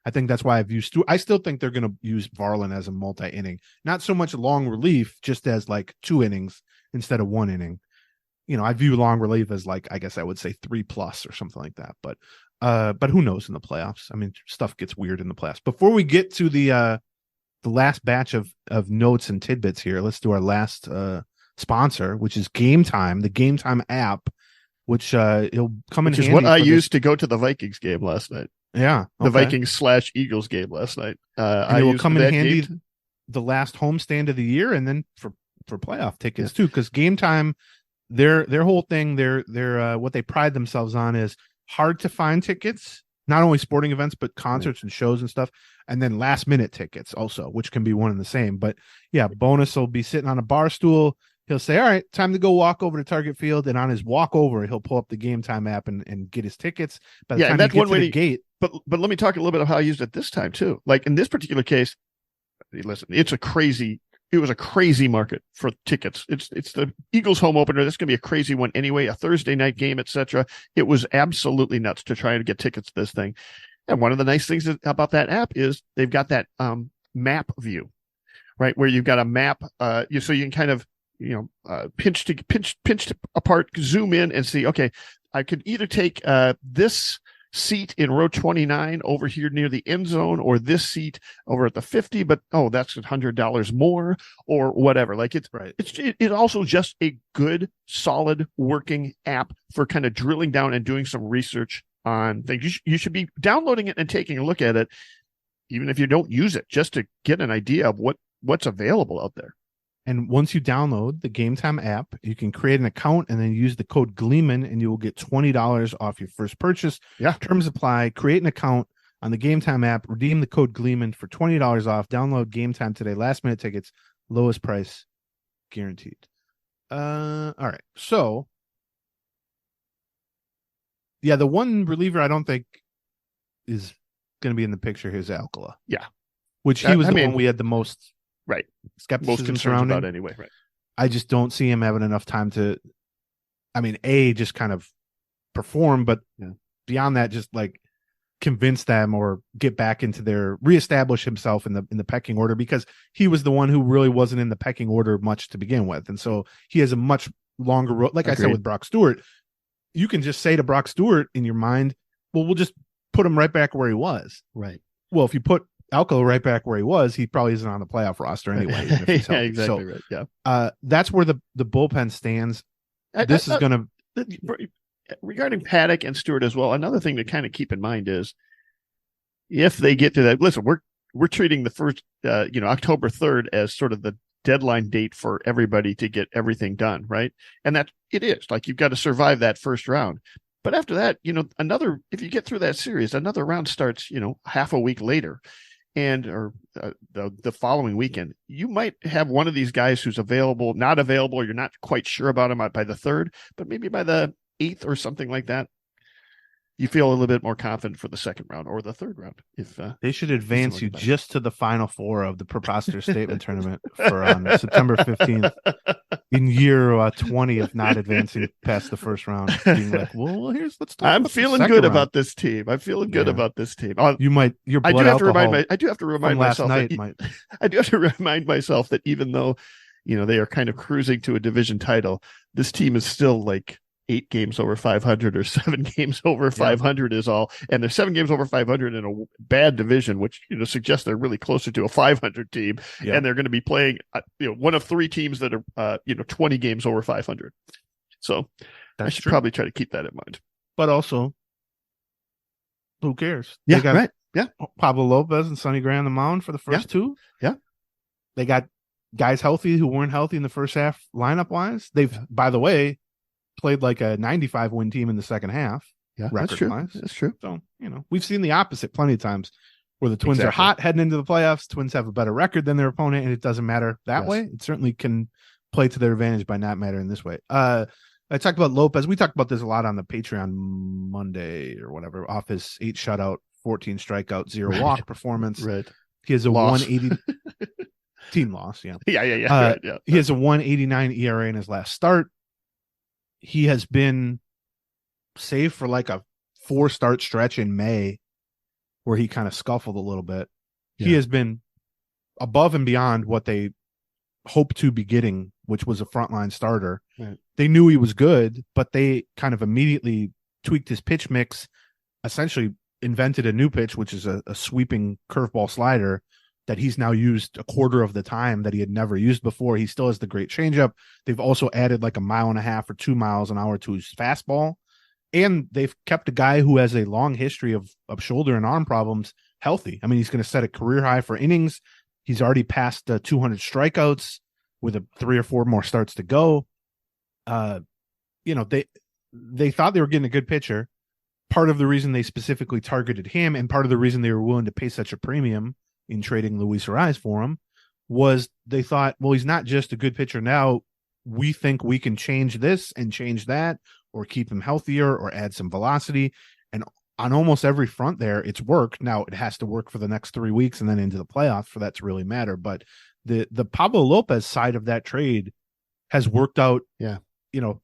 I think that's why I've used Stewart. I still think they're going to use Varland as a multi-inning, not so much long relief, just as like 2 innings instead of 1 inning. I view long relief as like, I guess I would say 3+ or something like that. But who knows in the playoffs? I mean, stuff gets weird in the playoffs. Before we get to the last batch of notes and tidbits here, let's do our last sponsor, which is Game Time, the Game Time app, which it'll come in handy.
Which is what I used to go to the Vikings game last night.
Yeah.
The
okay.
Vikings/Eagles game last night.
And it will come in handy the last homestand of the year, and then for playoff tickets too, because Game Time, their whole thing, their what they pride themselves on is hard to find tickets, not only sporting events but concerts and shows and stuff, and then last minute tickets also, which can be one and the same. But yeah, Bonus will be sitting on a bar stool. He'll say, all right, time to go walk over to Target Field, and on his walk over, he'll pull up the Game Time app and get his tickets. By the time
that's
you get
one
to
way
the gate.
But let me talk a little bit of how I used it this time too. Like in this particular case, listen, it was a crazy market for tickets. It's the Eagles home opener. That's going to be a crazy one anyway, a Thursday night game, etc. It was absolutely nuts to try to get tickets to this thing. And one of the nice things about that app is they've got that map view, right? Where you've got a map, so you can kind of, pinch apart, zoom in and see, okay, I could either take this seat in row 29 over here near the end zone, or this seat over at the 50, but that's $100 more, or whatever. Like it's also just a good, solid working app for kind of drilling down and doing some research on things. You should be downloading it and taking a look at it, even if you don't use it, just to get an idea of what's available out there.
And once you download the Game Time app, you can create an account and then use the code Gleeman, and you will get $20 off your first purchase.
Yeah.
Terms apply. Create an account on the Game Time app. Redeem the code Gleeman for $20 off. Download Game Time today. Last minute tickets, lowest price guaranteed. All right. So, yeah, the one reliever I don't think is going to be in the picture here is Alcala.
Yeah.
Which he was the one we had the most skepticism surrounding.
About anyway. Right.
I just don't see him having enough time to, just kind of perform, but beyond that, just like convince them or get back into reestablish himself in the pecking order, because he was the one who really wasn't in the pecking order much to begin with. And so he has a much longer road. Like
Agreed.
I said with Brock Stewart, you can just say to Brock Stewart in your mind, well, we'll just put him right back where he was.
Right.
Well, if you put Alcala right back where he was, he probably isn't on the playoff roster anyway. Even if he's healthy.
Exactly right. Yeah.
That's where the bullpen stands. This is going to,
regarding Paddack and Stewart as well. Another thing to kind of keep in mind is if they get to that. Listen, we're treating the first, October 3rd as sort of the deadline date for everybody to get everything done, right? And that it is like you've got to survive that first round. But after that, if you get through that series, another round starts, half a week later. Or the following weekend, you might have one of these guys who's available, not available, or you're not quite sure about him by the 3rd, but maybe by the 8th or something like that, you feel a little bit more confident for the 2nd round or the 3rd round. If
they should advance you just to the final 4 of the Preposterous Statement tournament for on September 15th in year 20 of not advancing past the first round. Being like, let's talk.
I'm feeling good about this team. I'm feeling good about this team.
You might.
I do have to remind myself. I do have to remind myself that even though, they are kind of cruising to a division title, this team is still like 8 games over 500 or 7 games over 500 is all. And they're 7 games over 500 in a bad division, which, suggests they're really closer to a 500 team. Yeah. And they're going to be playing, one of 3 teams that are, 20 games over 500. So I should probably try to keep that in mind.
But also, who cares?
Yeah,
they got
right. Yeah.
Pablo Lopez and Sonny Gray on the mound for the first 2.
Yeah.
They got guys healthy who weren't healthy in the first half lineup wise. They've, by the way, played like a 95 win team in the second half.
Yeah, that's true. That's true.
So, we've seen the opposite plenty of times where the Twins are hot heading into the playoffs. Twins have a better record than their opponent, and it doesn't matter that way. It certainly can play to their advantage by not mattering this way. I talked about Lopez. We talked about this a lot on the Patreon Monday or whatever, off his 8 shutout, 14 strikeout, 0 walk performance.
Right.
He has a 180 team loss. Yeah.
Yeah.
He has a 189 ERA in his last start. He has been, save for like a 4-start stretch in May where he kind of scuffled a little bit. Yeah. He has been above and beyond what they hoped to be getting, which was a frontline starter. Right. They knew he was good, but they kind of immediately tweaked his pitch mix, essentially invented a new pitch, which is a sweeping curveball slider that he's now used a quarter of the time that he had never used before. He still has the great changeup. They've also added like 1.5 or 2 miles an hour to his fastball. And they've kept a guy who has a long history of shoulder and arm problems healthy. I mean, he's going to set a career high for innings. He's already passed 200 strikeouts with 3 or 4 more starts to go. They thought they were getting a good pitcher. Part of the reason they specifically targeted him, and part of the reason they were willing to pay such a premium in trading Luis Arraez for him, was they thought, well, he's not just a good pitcher now. We think we can change this and change that, or keep him healthier, or add some velocity. And on almost every front there, it's worked. Now it has to work for the next 3 weeks and then into the playoffs for that to really matter. But the Pablo Lopez side of that trade has worked out, the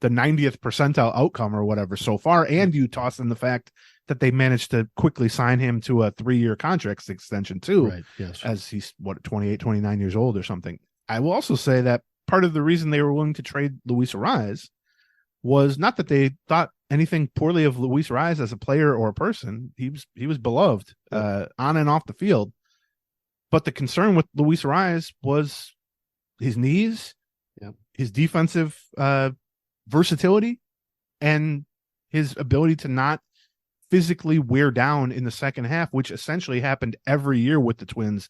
90th percentile outcome or whatever so far. And you toss in the fact that they managed to quickly sign him to a 3-year contract extension too,
right? Yes,
as he's 28, 29 years old or something. I will also say that part of the reason they were willing to trade Luis Arraez was not that they thought anything poorly of Luis Arraez as a player or a person. He was beloved on and off the field. But the concern with Luis Arraez was his knees, his defensive versatility, and his ability to not physically wear down in the second half, which essentially happened every year with the Twins.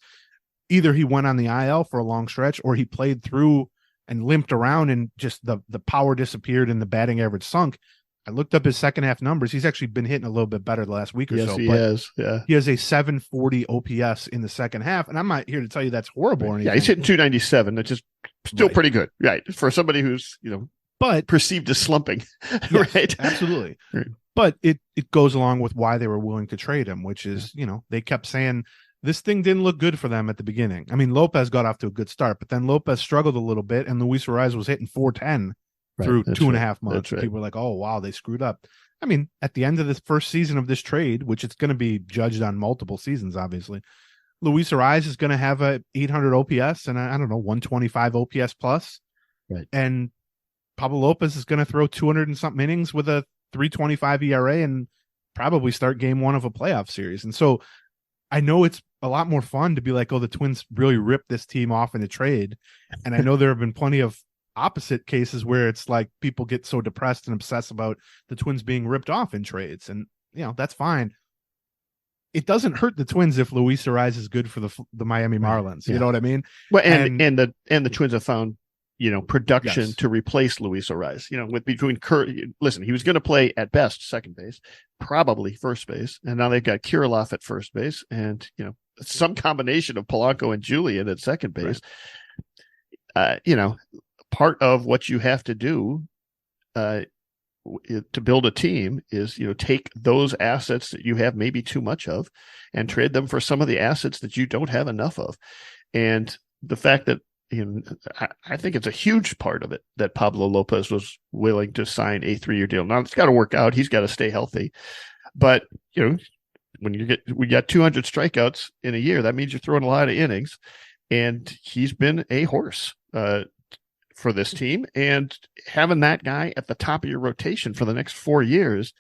Either he went on the IL for a long stretch, or he played through and limped around, and just the power disappeared and the batting average sunk. I looked up his second half numbers. He's actually been hitting a little bit better the last week or so.
Yes, he has. Yeah.
He has a 740 OPS in the second half. And I'm not here to tell you that's horrible or anything.
Yeah, he's hitting 297. That's just still pretty good. Right. For somebody who's, but perceived as slumping.
Yes,
right.
Absolutely.
Right.
But it goes along with why they were willing to trade him, which is, they kept saying this thing didn't look good for them at the beginning. I mean, Lopez got off to a good start, but then Lopez struggled a little bit, and Luis Arraez was hitting 410 through 2.5 months. Right. People were like, oh, wow, they screwed up. I mean, at the end of this first season of this trade, which it's going to be judged on multiple seasons, obviously, Luis Arraez is going to have a 800 OPS and 125 OPS plus.
Right.
And Pablo Lopez is going to throw 200 and something innings with a 3.25 ERA and probably start game 1 of a playoff series. And so I know it's a lot more fun to be like, oh, the Twins really ripped this team off in a trade. And I know there have been plenty of opposite cases where it's like people get so depressed and obsessed about the Twins being ripped off in trades. And, that's fine. It doesn't hurt the Twins if Luis Arraez is good for the Miami Marlins. You know what I mean?
Well, and the Twins have found, production to replace Luis Arraez, with between listen, he was going to play at best second base, probably first base. And now they've got Kirilloff at first base and, some combination of Polanco and Julian at second base. Right. Part of what you have to do to build a team is, take those assets that you have maybe too much of and trade them for some of the assets that you don't have enough of. And the fact that, I think it's a huge part of it that Pablo Lopez was willing to sign a 3-year deal. Now it's got to work out. He's got to stay healthy, but when we got 200 strikeouts in a year, that means you're throwing a lot of innings, and he's been a horse for this team, and having that guy at the top of your rotation for the next 4 years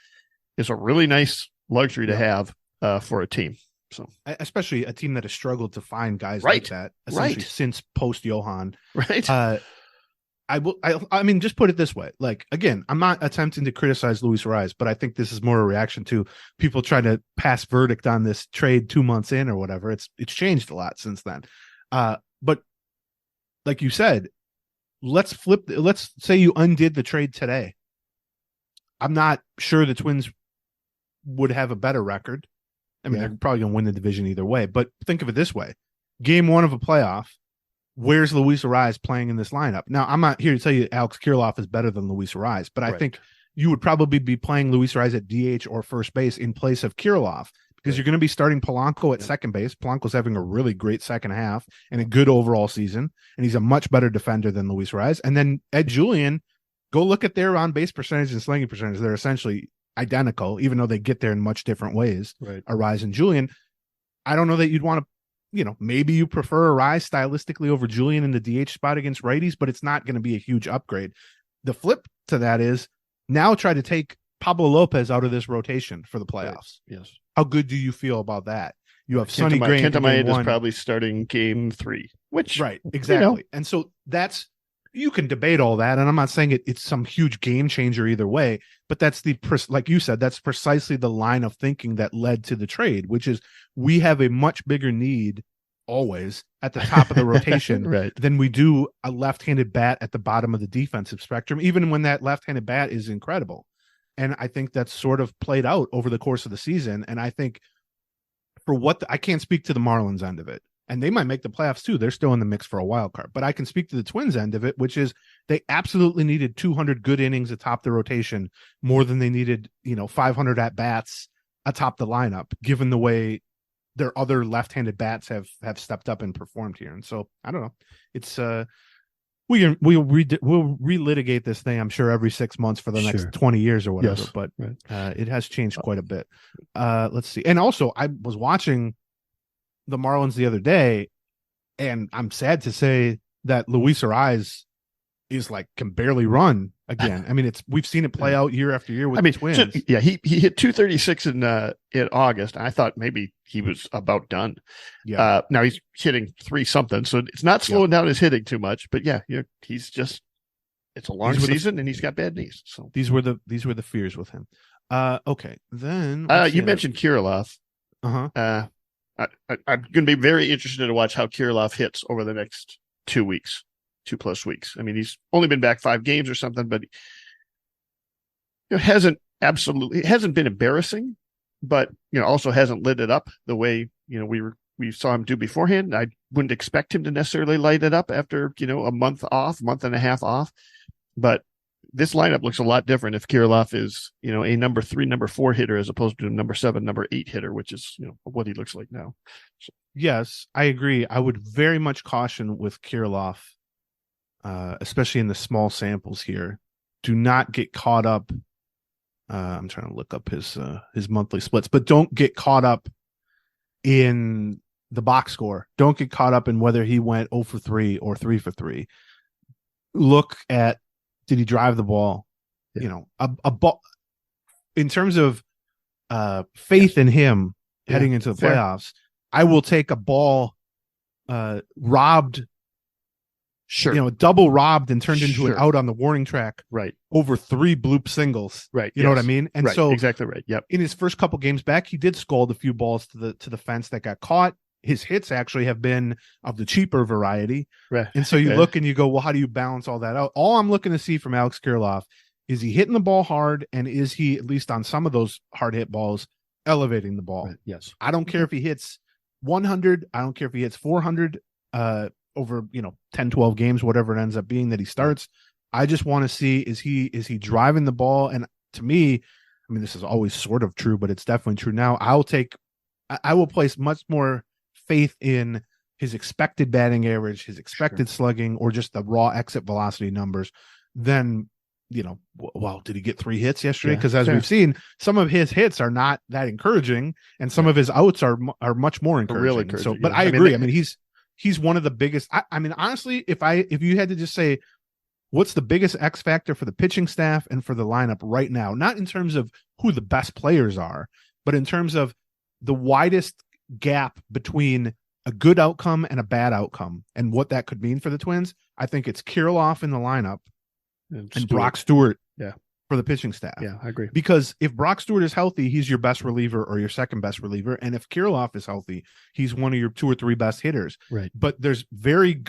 is a really nice luxury to have for a team. So,
especially a team that has struggled to find guys like that, essentially since post Johan.
Right.
I mean, just put it this way. Like, again, I'm not attempting to criticize Luis Arraez, but I think this is more a reaction to people trying to pass verdict on this trade 2 months in or whatever. It's changed a lot since then. But like you said, let's say you undid the trade today. I'm not sure the Twins would have a better record. I mean, they're probably going to win the division either way, but think of it this way. Game 1 of a playoff, where's Luis Arraez playing in this lineup? Now, I'm not here to tell you Alex Kirilloff is better than Luis Arraez, but I think you would probably be playing Luis Arraez at DH or first base in place of Kirilloff, because you're going to be starting Polanco at second base. Polanco's having a really great second half and a good overall season, and he's a much better defender than Luis Arraez. And then Ed Julian, go look at their on-base percentage and slugging percentage. They're essentially identical, even though they get there in much different ways. Right. Arraez and Julian. I don't know that you'd want to, maybe you prefer Arraez stylistically over Julian in the DH spot against righties, but it's not going to be a huge upgrade. The flip to that is now try to take Pablo Lopez out of this rotation for the playoffs.
Right. Yes.
How good do you feel about that? You have Sonny Gray.
Kenta Maeda is probably starting game 3, which
exactly. And so that's You can debate all that, and I'm not saying it's some huge game changer either way, but that's like you said, that's precisely the line of thinking that led to the trade, which is we have a much bigger need always at the top of the rotation
Right.
than we do a left-handed bat at the bottom of the defensive spectrum, even when that left-handed bat is incredible. And I think that's sort of played out over the course of the season. And I think I can't speak to the Marlins end of it. And they might make the playoffs too. They're still in the mix for a wild card. But I can speak to the Twins end of it, which is they absolutely needed 200 good innings atop the rotation more than they needed, 500 at bats atop the lineup, given the way their other left-handed bats have stepped up and performed here. And so I don't know. It's we'll relitigate this thing, I'm sure, every 6 months for the next 20 years or whatever.
Yes.
But
Right.
It has changed quite a bit. Let's see. And also, I was watching the Marlins the other day, and I'm sad to say that Luis Ariz can barely run again. I mean, we've seen it play out year after year with the Twins.
He hit 236 in August. I thought maybe he was about done.
Yeah.
Now he's hitting 3 something, so it's not slowing down his hitting too much. But he's just, it's a long season, and he's got bad knees. So
these were the fears with him. Okay, then
you mentioned Kirilloff. I'm going to be very interested to watch how Kirilloff hits over the next 2 weeks. 2+ weeks. I mean, he's only been back 5 games or something, but hasn't been embarrassing, but also hasn't lit it up the way we saw him do beforehand. I wouldn't expect him to necessarily light it up after a month and a half off, but this lineup looks a lot different if Kirilloff is a number 3, number 4 hitter as opposed to a number 7, number 8 hitter, which is what he looks like now. So.
Yes, I agree. I would very much caution with Kirilloff. Especially in the small samples here, do not get caught up. I'm trying to look up his monthly splits, but don't get caught up in the box score. Don't get caught up in whether he went 0 for 3 or 3 for 3. Look at, did he drive the ball?
Yeah.
A ball in terms of faith in him heading into the playoffs. I will take a ball robbed.
Sure.
Double robbed and turned into an out on the warning track.
Right.
Over 3 bloop singles.
Right.
You know what I mean? And so
exactly right. Yep.
In his first couple games back, he did scold a few balls to the fence that got caught. His hits actually have been of the cheaper variety.
Right.
And so you look and you go, well, how do you balance all that out? All I'm looking to see from Alex Kirilloff is he hitting the ball hard, and is he, at least on some of those hard hit balls, elevating the ball?
Right. Yes.
I don't care if he hits 100. I don't care if he hits 400. Over 10, 12 games, whatever it ends up being that he starts. I just want to see, is he driving the ball? And to me, I mean, this is always sort of true, but it's definitely true now. I will place much more faith in his expected batting average, his expected slugging, or just the raw exit velocity numbers than, well, did he get 3 hits yesterday? Because as we've seen, some of his hits are not that encouraging, and some of his outs are much more encouraging.
Really encouraging.
So, but I agree. I mean, he's one of the biggest. I mean, honestly, if you had to just say, what's the biggest X factor for the pitching staff and for the lineup right now, not in terms of who the best players are, but in terms of the widest gap between a good outcome and a bad outcome and what that could mean for the Twins, I think it's Kirilloff in the lineup and Brock Stewart for the pitching staff.
Yeah, I agree.
Because if Brock Stewart is healthy, he's your best reliever or your second best reliever. And if Kirilloff is healthy, he's one of your 2 or 3 best hitters.
Right.
But there's very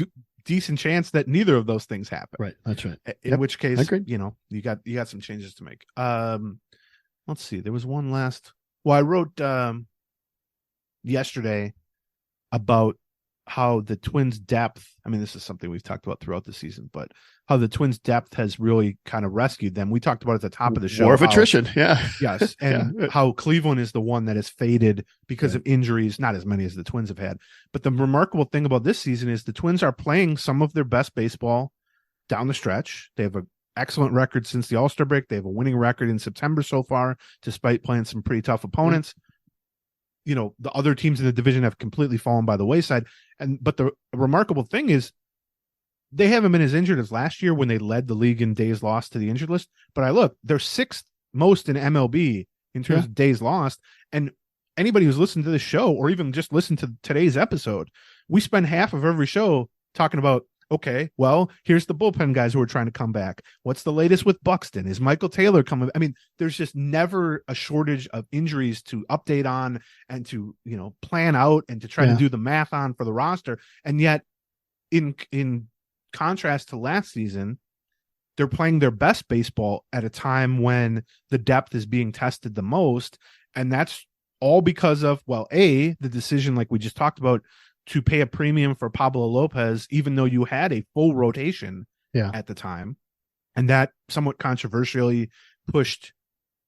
decent chance that neither of those things happen.
Right. That's right.
In which case, you got some changes to make. Let's see. There was one last. Well, I wrote yesterday about how the Twins' depth, I mean, this is something we've talked about throughout the season, but how the Twins' depth has really kind of rescued them. We talked about at the top of the show.
War of attrition,
Yes, and how Cleveland is the one that has faded because of injuries, not as many as the Twins have had. But the remarkable thing about this season is the Twins are playing some of their best baseball down the stretch. They have an excellent record since the All-Star break. They have a winning record in September so far, despite playing some pretty tough opponents. The other teams in the division have completely fallen by the wayside. But the remarkable thing is they haven't been as injured as last year when they led the league in days lost to the injured list. But they're 6th most in MLB in terms of days lost. And anybody who's listened to this show or even just listened to today's episode, we spend half of every show talking about Okay, well, here's the bullpen guys who are trying to come back. What's the latest with Buxton? Is Michael Taylor coming? I mean, there's just never a shortage of injuries to update on and to, plan out and to try to do the math on for the roster. And yet, in contrast to last season, they're playing their best baseball at a time when the depth is being tested the most. And that's all because of, the decision, like we just talked about, to pay a premium for Pablo Lopez, even though you had a full rotation at the time. And that somewhat controversially pushed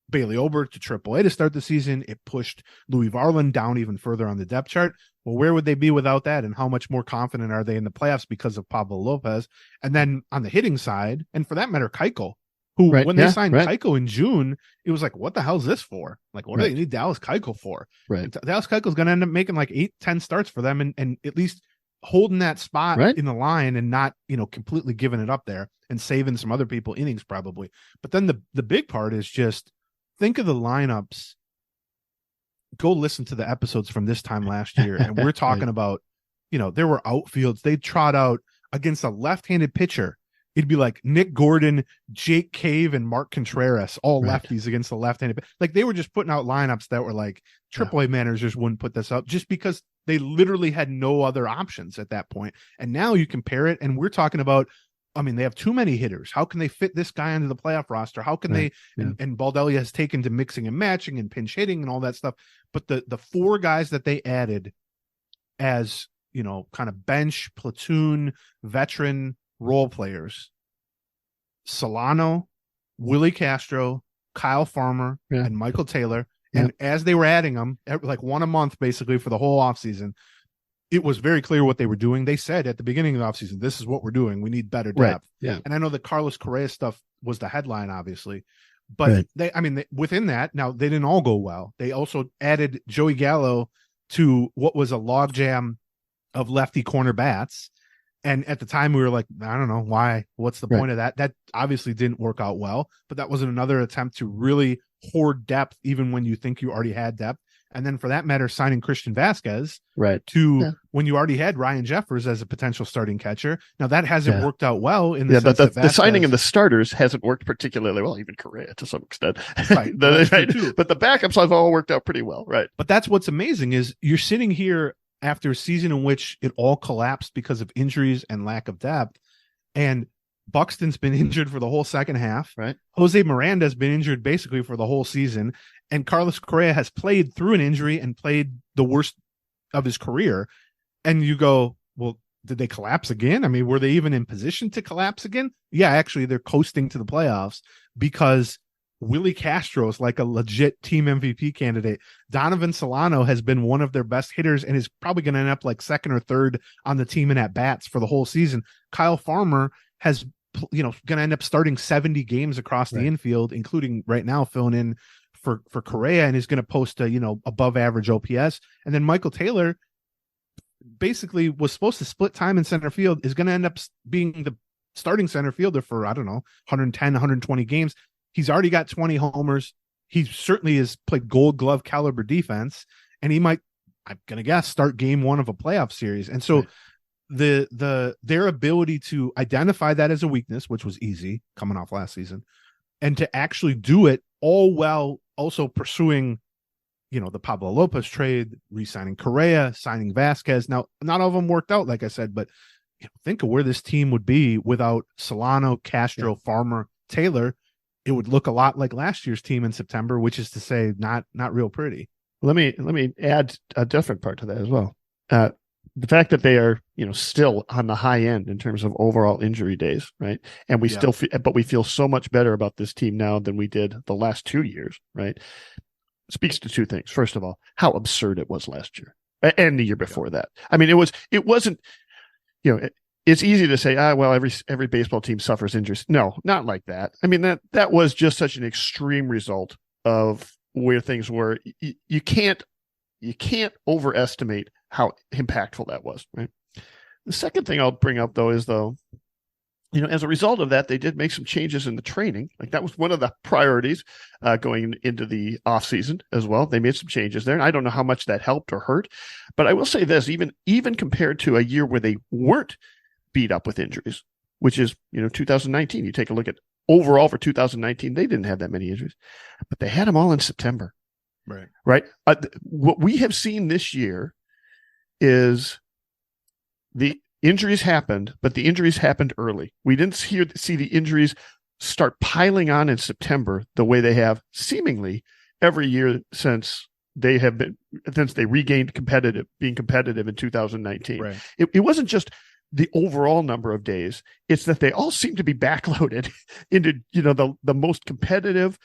Bailey Ober to AAA to start the season. It pushed Louie Varland down even further on the depth chart. Well, where would they be without that? And how much more confident are they in the playoffs because of Pablo Lopez? And then on the hitting side, and for that matter, Keuchel, who when they signed Keuchel in June, it was like, what the hell is this for? Like, what do they need Dallas Keuchel for?
Right.
Dallas Keuchel is going to end up making like 8-10 starts for them and at least holding that spot in the line and not, completely giving it up there and saving some other people innings probably. But then the big part is just think of the lineups. Go listen to the episodes from this time last year. And we're talking about, there were outfields. They trot out against a left-handed pitcher. It'd be like Nick Gordon, Jake Cave, and Mark Contreras, all lefties against the left-handed. Like they were just putting out lineups that were like AAA managers wouldn't put this up just because they literally had no other options at that point. And now you compare it, and we're talking about, they have too many hitters. How can they fit this guy into the playoff roster? How can they? And Baldelli has taken to mixing and matching and pinch hitting and all that stuff. But the four guys that they added as kind of bench, platoon, veteran role players, Solano, Willie Castro, Kyle Farmer, and Michael Taylor. And as they were adding them, like one a month basically for the whole offseason, it was very clear what they were doing. They said at the beginning of the offseason, this is what we're doing. We need better depth. And I know the Carlos Correa stuff was the headline, obviously. But within that, now they didn't all go well. They also added Joey Gallo to what was a logjam of lefty corner bats. And at the time we were like, I don't know why, what's the point of that? That obviously didn't work out well, but that was another attempt to really hoard depth, even when you think you already had depth. And then for that matter, signing Christian Vasquez to when you already had Ryan Jeffers as a potential starting catcher. Now that hasn't worked out well in the sense that
the signing of the starters hasn't worked particularly well, even Correa to some extent. But the backups have all worked out pretty well. Right.
But that's what's amazing is you're sitting here after a season in which it all collapsed because of injuries and lack of depth. And Buxton's been injured for the whole second half.
Right.
Jose Miranda has been injured basically for the whole season. And Carlos Correa has played through an injury and played the worst of his career. And you go, well, did they collapse again? I mean, were they even in position to collapse again? Yeah, actually, they're coasting to the playoffs because Willie Castro is like a legit team MVP candidate. Donovan Solano has been one of their best hitters and is probably going to end up like second or third on the team in at-bats for the whole season. Kyle Farmer has, going to end up starting 70 games across the infield, including right now filling in for Correa, and is going to post a, above average OPS. And then Michael Taylor basically was supposed to split time in center field, is going to end up being the starting center fielder for, 110, 120 games. He's already got 20 homers. He certainly has played Gold Glove caliber defense, and he might, I'm going to guess, start game one of a playoff series. And so their ability to identify that as a weakness, which was easy coming off last season, and to actually do it all while also pursuing, the Pablo Lopez trade, re-signing Correa, signing Vasquez. Now, not all of them worked out, like I said, but think of where this team would be without Solano, Castro, Farmer, Taylor. It would look a lot like last year's team in September, which is to say not real pretty.
Let me add a different part to that as well. The fact that they are, still on the high end in terms of overall injury days, right? And we still but we feel so much better about this team now than we did the last 2 years, right? Speaks to two things. First of all, how absurd it was last year and the year before that. I mean, it wasn't, it's easy to say, well, every baseball team suffers injuries. No, not like that. I mean, that was just such an extreme result of where things were. You can't overestimate how impactful that was, right? The second thing I'll bring up, though, is as a result of that, they did make some changes in the training. Like that was one of the priorities going into the offseason as well. They made some changes there, and I don't know how much that helped or hurt. But I will say this, even compared to a year where they weren't beat up with injuries, which is, 2019. You take a look at overall for 2019, they didn't have that many injuries, but they had them all in September.
Right.
Right. What we have seen this year is the injuries happened, but the injuries happened early. We didn't see the injuries start piling on in September the way they have seemingly every year since they regained being competitive in 2019.
Right.
It wasn't just the overall number of days. It's that they all seem to be backloaded into, the most competitive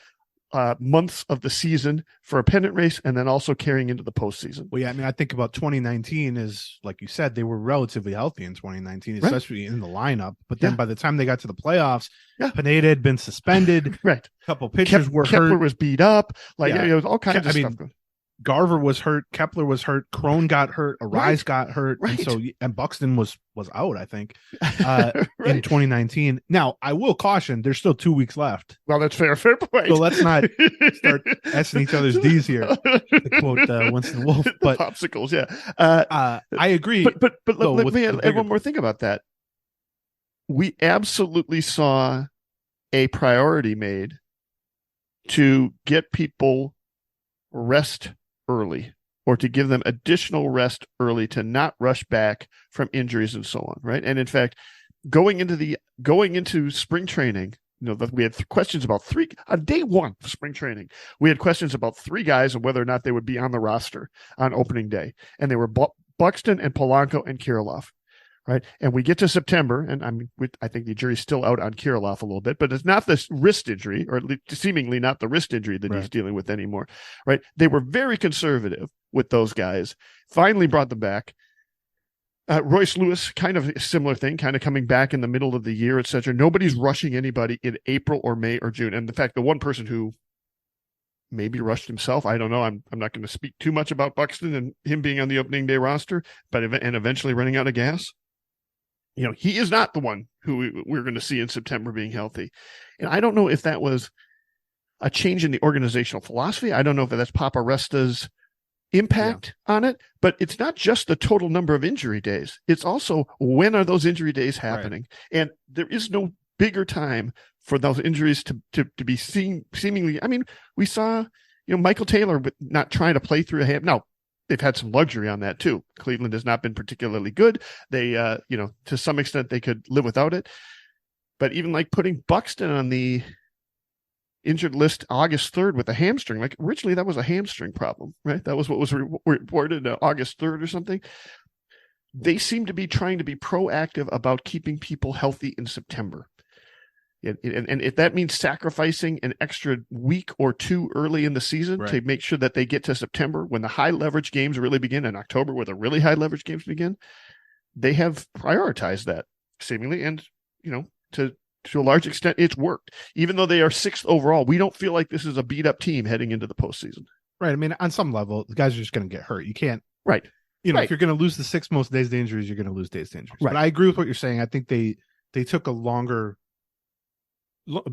months of the season for a pennant race, and then also carrying into the postseason.
Well, yeah, I mean, I think about 2019 is, like you said, they were relatively healthy in 2019, especially in the lineup. But then by the time they got to the playoffs, Pineda had been suspended.
Right.
A couple pitchers were hurt.
Kepler was beat up. It was all kinds of stuff.
Garver was hurt. Kepler was hurt. Crone got hurt. Arise got hurt.
Right.
And Buxton was out, I think, in 2019. Now, I will caution, there's still 2 weeks left.
Well, that's fair point.
So let's not start S'ing each other's D's here, to quote Winston Wolfe. But
popsicles, yeah.
I agree.
But let me add one more thing about that. We absolutely saw a priority made to get people rest early, or to give them additional rest early, to not rush back from injuries and so on, right? And in fact, going into spring training, we had questions about on day one of spring training. We had questions about 3 guys and whether or not they would be on the roster on opening day, and they were Buxton and Polanco and Kirilloff. Right. And we get to September, and I think the jury's still out on Kirilloff a little bit, but it's not this wrist injury, or at least seemingly not the wrist injury that he's dealing with anymore. Right. They were very conservative with those guys, finally brought them back. Royce Lewis, kind of a similar thing, kind of coming back in the middle of the year, et cetera. Nobody's rushing anybody in April or May or June. And in fact, the one person who maybe rushed himself, I don't know. I'm not going to speak too much about Buxton and him being on the opening day roster, but eventually running out of gas. He is not the one who we're going to see in September being healthy. And I don't know if that was a change in the organizational philosophy. I don't know if that's Papa Resta's impact on it, but it's not just the total number of injury days. It's also, when are those injury days happening? Right. And there is no bigger time for those injuries to be seen seemingly. I mean, we saw, Michael Taylor not trying to play through a ham. Now, they've had some luxury on that too. Cleveland has not been particularly good. They, to some extent they could live without it. But even like putting Buxton on the injured list August 3rd with a hamstring, like originally that was a hamstring problem, right? That was what was reported August 3rd or something. They seem to be trying to be proactive about keeping people healthy in September. And if that means sacrificing an extra week or 2 early in the season to make sure that they get to September when the high leverage games really begin, in October where the really high leverage games begin, they have prioritized that seemingly. And, to a large extent, it's worked. Even though they are 6th overall, we don't feel like this is a beat up team heading into the postseason.
Right. I mean, on some level, the guys are just going to get hurt. You can't.
Right.
If you're going to lose the 6 most days to injuries, you're going to lose days to injuries. Right. But I agree with what you're saying. I think they took a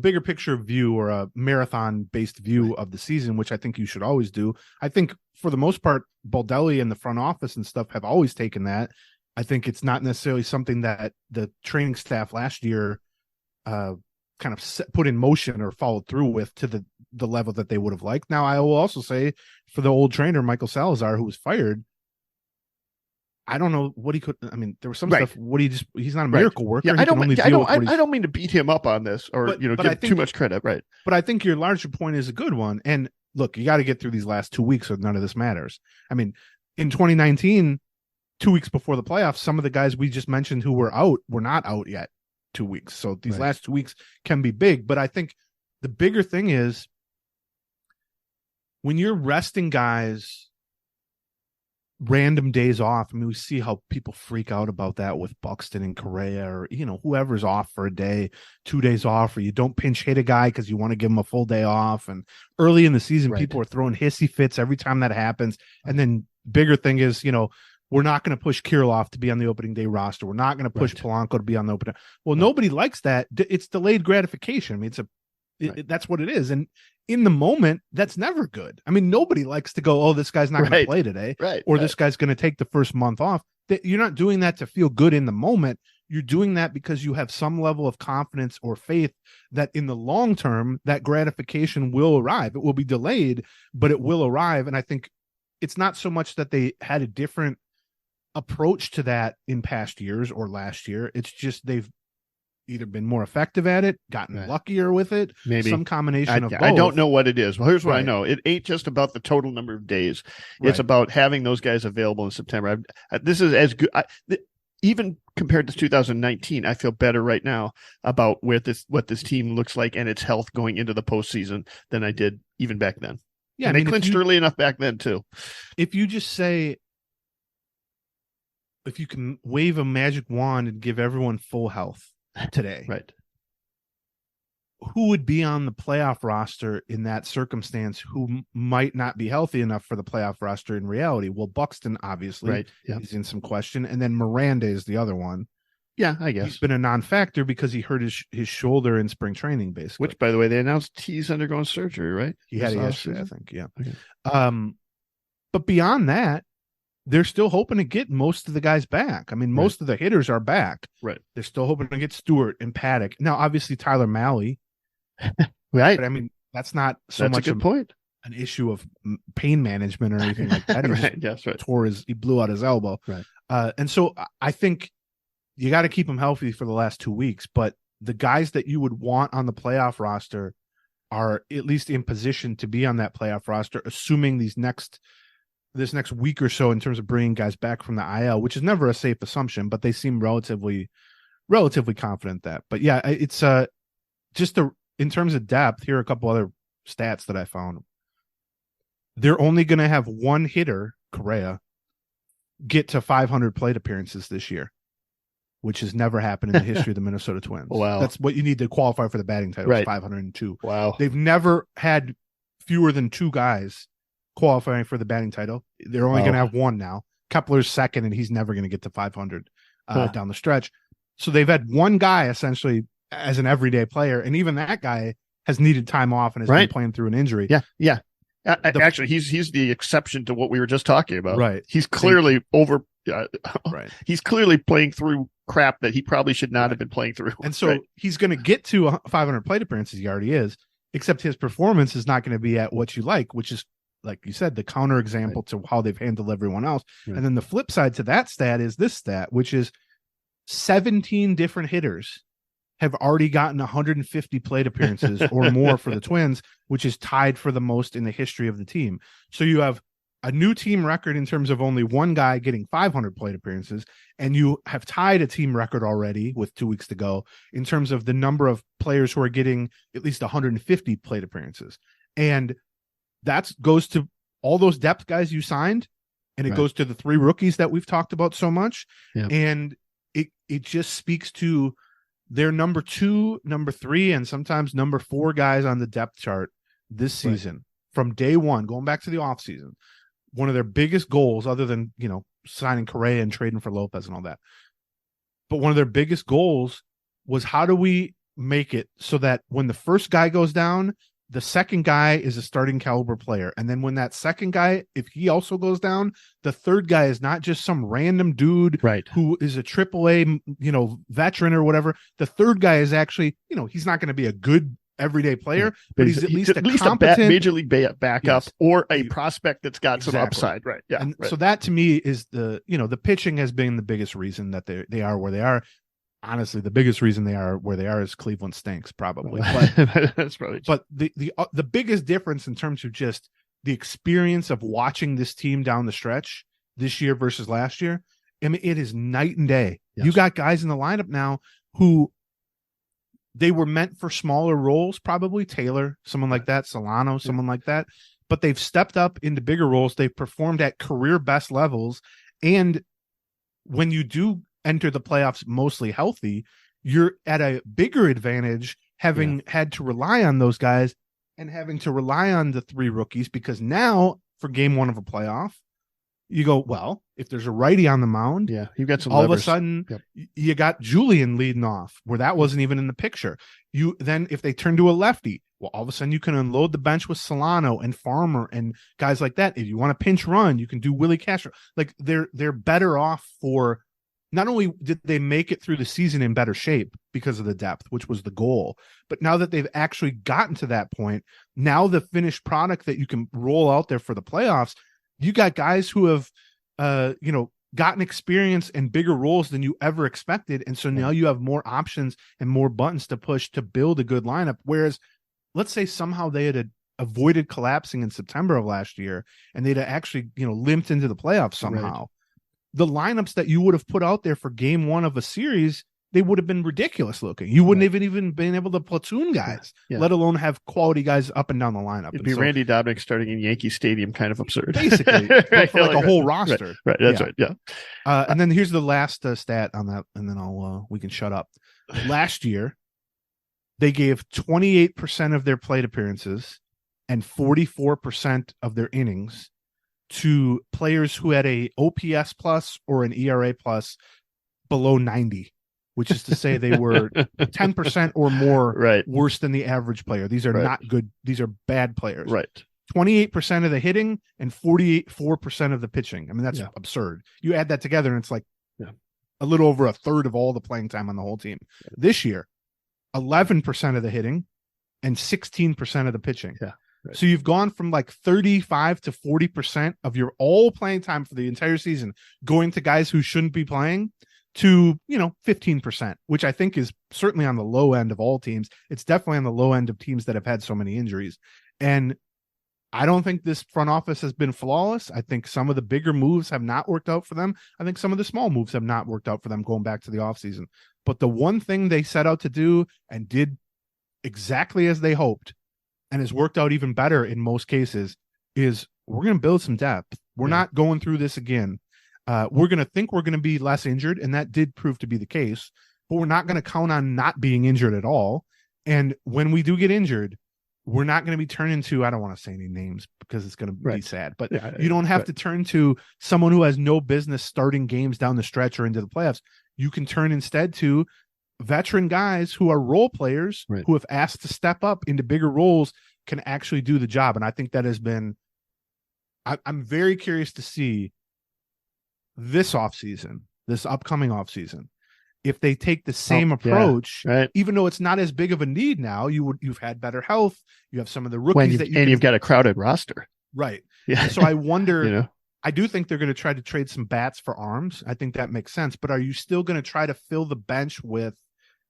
bigger picture view, or a marathon based view of the season, which I think you should always do. I think for the most part, Baldelli and the front office and stuff have always taken that. I think it's not necessarily something that the training staff last year kind of put in motion or followed through with to the level that they would have liked. Now, I will also say, for the old trainer, Michael Salazar, who was fired, I don't know what he could. I mean, there was some stuff. He's not a miracle worker.
Yeah, I don't mean to beat him up on this, or give too much credit. Right.
But I think your larger point is a good one. And look, you got to get through these last 2 weeks, or none of this matters. I mean, in 2019, 2 weeks before the playoffs, some of the guys we just mentioned who were out were not out yet 2 weeks. So these last 2 weeks can be big. But I think the bigger thing is, when you're resting guys random days off. I mean, we see how people freak out about that with Buxton and Correa, or, whoever's off for a day, 2 days off, or you don't pinch hit a guy because you want to give him a full day off. And early in the season, people are throwing hissy fits every time that happens. And then bigger thing is, we're not going to push Kirilloff to be on the opening day roster. We're not going to push Polanco to be on the opening. Well, nobody likes that. It's delayed gratification. I mean, that's what it is. And in the moment, that's never good. I mean, nobody likes to go, oh, this guy's not going to play today, or this guy's going to take the first month off. You're not doing that to feel good in the moment. you're doing that because you have some level of confidence or faith that in the long term, that gratification will arrive. It will be delayed, but it will arrive. And I think it's not so much that they had a different approach to that in past years or last year. It's just they've either been more effective at it, gotten luckier with it,
maybe
some combination of both.
I don't know what it is. Well, here's what I
Right.
know. It ain't just about the total number of days.
Right.
It's about having those guys available in September. This is as good. Even compared to 2019, I feel better right now about what this team looks like and its health going into the postseason than I did even back then.
Yeah,
and they clinched early enough back then too.
If you just say, if you can wave a magic wand and give everyone full health today,
right?
Who would be on the playoff roster in that circumstance who might not be healthy enough for the playoff roster in reality? Well, Buxton, obviously,
right. Yeah.
He's in some question. And then Miranda is the other one.
Yeah, I guess.
He's been a non-factor because he hurt his shoulder in spring training, basically.
Which, by the way, they announced he's undergoing surgery, right?
He had it yesterday, I think, yeah.
Okay.
But beyond that, they're still hoping to get most of the guys back. I mean, most of the hitters are back.
Right.
They're still hoping to get Stewart and Paddack. Now, obviously, Tyler Malley.
Right.
But I mean, that's not so much
a good point.
An issue of pain management or anything like that. He blew out his elbow.
Right.
And so I think you got to keep him healthy for the last 2 weeks. But the guys that you would want on the playoff roster are at least in position to be on that playoff roster, assuming this next week or so in terms of bringing guys back from the IL, which is never a safe assumption, but they seem relatively confident that. But yeah, it's in terms of depth, here are a couple other stats that I found. They're only going to have one hitter, Correa, get to 500 plate appearances this year, which has never happened in the history of the Minnesota Twins.
Wow.
That's what you need to qualify for the batting title,
right.
502.
Wow.
They've never had fewer than two guys qualifying for the batting title. They're only going to have one now. Kepler's second, and he's never going to get to 500 down the stretch. So they've had one guy essentially as an everyday player, and even that guy has needed time off and has been playing through an injury.
Yeah. Actually, he's the exception to what we were just talking about.
Right.
He's clearly He's clearly playing through crap that he probably should not have been playing through.
And so he's going to get to 500 plate appearances. He already is, except his performance is not going to be at what you like, which is, like you said, the counter example to how they've handled everyone else. Right. And then the flip side to that stat is this stat, which is 17 different hitters have already gotten 150 plate appearances or more for the Twins, which is tied for the most in the history of the team. So you have a new team record in terms of only one guy getting 500 plate appearances, and you have tied a team record already with 2 weeks to go in terms of the number of players who are getting at least 150 plate appearances. And that goes to all those depth guys you signed, and it goes to the three rookies that we've talked about so much.
Yep.
And it just speaks to their number 2, number 3, and sometimes number 4 guys on the depth chart this season from day one, going back to the offseason. One of their biggest goals, other than, signing Correa and trading for Lopez and all that, but one of their biggest goals was, how do we make it so that when the first guy goes down, the second guy is a starting caliber player. And then when that second guy, if he also goes down, the third guy is not just some random dude who is a AAA, veteran or whatever. The third guy is actually, he's not going to be a good everyday player, but he's at least a competent
major league backup or a prospect that's got some upside. Right. Yeah.
And so that to me is the pitching has been the biggest reason that they are where they are. Honestly, the biggest reason they are where they are is Cleveland stinks, probably. But
that's probably true.
But the biggest difference in terms of just the experience of watching this team down the stretch this year versus last year, I mean, it is night and day. Yes. You got guys in the lineup now who they were meant for smaller roles, probably Taylor, someone like that, Solano, someone like that, but they've stepped up into bigger roles. They've performed at career best levels. And when you do enter the playoffs mostly healthy, you're at a bigger advantage having had to rely on those guys and having to rely on the three rookies, because now for game one of a playoff, you go, well, if there's a righty on the mound,
you've got some
all
levers.
Of a sudden you got Julian leading off where that wasn't even in the picture. You then, if they turn to a lefty, well, all of a sudden you can unload the bench with Solano and Farmer and guys like that. If you want to pinch run, you can do Willie Castro. Like they're better off for not only did they make it through the season in better shape because of the depth, which was the goal, but now that they've actually gotten to that point, now the finished product that you can roll out there for the playoffs, you got guys who have, gotten experience and bigger roles than you ever expected. And so now you have more options and more buttons to push to build a good lineup. Whereas let's say somehow they had avoided collapsing in September of last year and they'd actually, limped into the playoffs somehow. Right. The lineups that you would have put out there for game one of a series, they would have been ridiculous looking. You wouldn't have even been able to platoon guys, let alone have quality guys up and down the lineup.
It'd be Randy Dobnak starting in Yankee Stadium, kind of absurd.
Basically, right, for like a whole roster.
Right. That's right. Yeah.
And then here's the last stat on that, and then we can shut up. Last year, they gave 28% of their plate appearances and 44% of their innings to players who had a OPS plus or an ERA plus below 90. Which is to say they were 10% or more worse than the average player. These are not good. These are bad players.
Right.
28% of the hitting and 4% of the pitching. I mean, that's absurd. You add that together and it's like a little over a third of all the playing time on the whole team. This year, 11% of the hitting and 16% of the pitching.
Yeah. Right.
So you've gone from like 35 to 40% of your all playing time for the entire season going to guys who shouldn't be playing to 15%, which I think is certainly on the low end of all teams. It's definitely on the low end of teams that have had so many injuries. And I don't think this front office has been flawless. I think some of the bigger moves have not worked out for them. I think some of the small moves have not worked out for them going back to the offseason. But the one thing they set out to do and did exactly as they hoped and has worked out even better in most cases is we're going to build some depth. We're not going through this again. We're going to think we're going to be less injured, and that did prove to be the case, but we're not going to count on not being injured at all. And when we do get injured, we're not going to be turned into, I don't want to say any names because it's going to be sad, but you don't have to turn to someone who has no business starting games down the stretch or into the playoffs. You can turn instead to veteran guys who are role players who have asked to step up into bigger roles, can actually do the job. And I think that has been, I'm very curious to see this offseason, this upcoming offseason, if they take the same approach, even though it's not as big of a need now, you've had better health, you have some of the rookies
you've got a crowded roster.
Right. Yeah. So I wonder, I do think they're going to try to trade some bats for arms. I think that makes sense. But are you still going to try to fill the bench with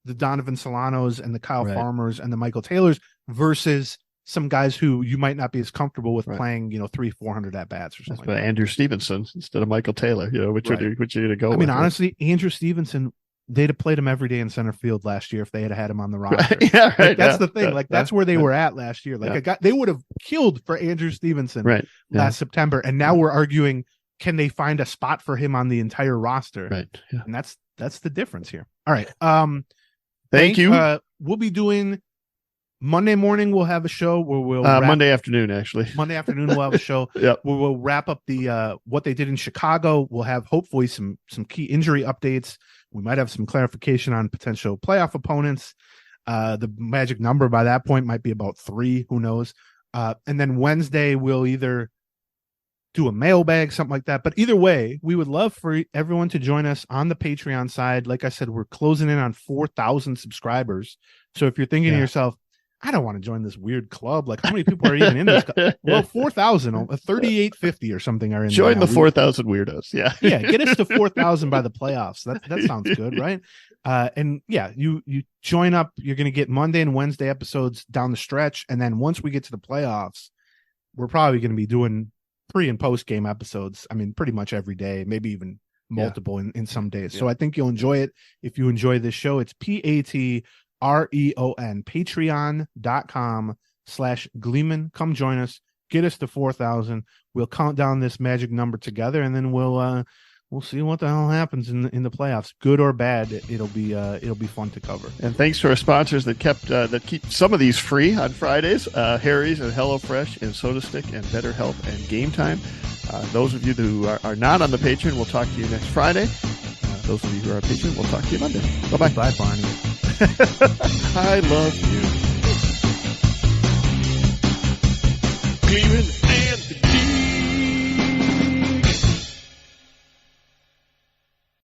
the Donovan Solanos and the Kyle Farmers and the Michael Taylors versus some guys who you might not be as comfortable with playing, 300-400 at bats or something.
Like Andrew Stevenson instead of Michael Taylor, which are you going to go with?
I mean, honestly, Andrew Stevenson, they'd have played him every day in center field last year if they had him on the roster. That's the thing. That's where they were at last year. They would have killed for Andrew Stevenson last September. And now we're arguing, can they find a spot for him on the entire roster?
Right. Yeah.
And that's the difference here. All right.
Thank you.
We'll be doing Monday morning. We'll have a show where we'll
Monday afternoon, actually.
Monday afternoon we'll have a show.
Where
we'll wrap up the what they did in Chicago. We'll have hopefully some key injury updates. We might have some clarification on potential playoff opponents. The magic number by that point might be about 3. Who knows? And then Wednesday we'll either do a mailbag, something like that. But either way, we would love for everyone to join us on the Patreon side. Like I said, we're closing in on 4,000 subscribers. So if you're thinking to yourself, I don't want to join this weird club. Like, how many people are even in this club? Well, 4,000, 3,850 or something are in.
Join the 4,000 weirdos. Yeah.
Get us to 4,000 by the playoffs. That sounds good, right? And you join up. You're going to get Monday and Wednesday episodes down the stretch, and then once we get to the playoffs, we're probably going to be doing pre and post game episodes. I mean, pretty much every day, maybe even multiple in some days. So I think you'll enjoy it. If you enjoy this show, it's PATREON, patreon.com/Gleeman. Come join us, get us to 4,000. We'll count down this magic number together, and then we'll see what the hell happens in the playoffs, good or bad. It'll be fun to cover.
And thanks to our sponsors that keep some of these free on Fridays, Harry's and HelloFresh and SodaStick and Better Health and Game Time. Those of you who are not on the Patreon, we'll talk to you next Friday. Those of you who are on Patreon, we'll talk to you Monday. Bye-bye.
Bye, Barney.
I love you.
Gleeman.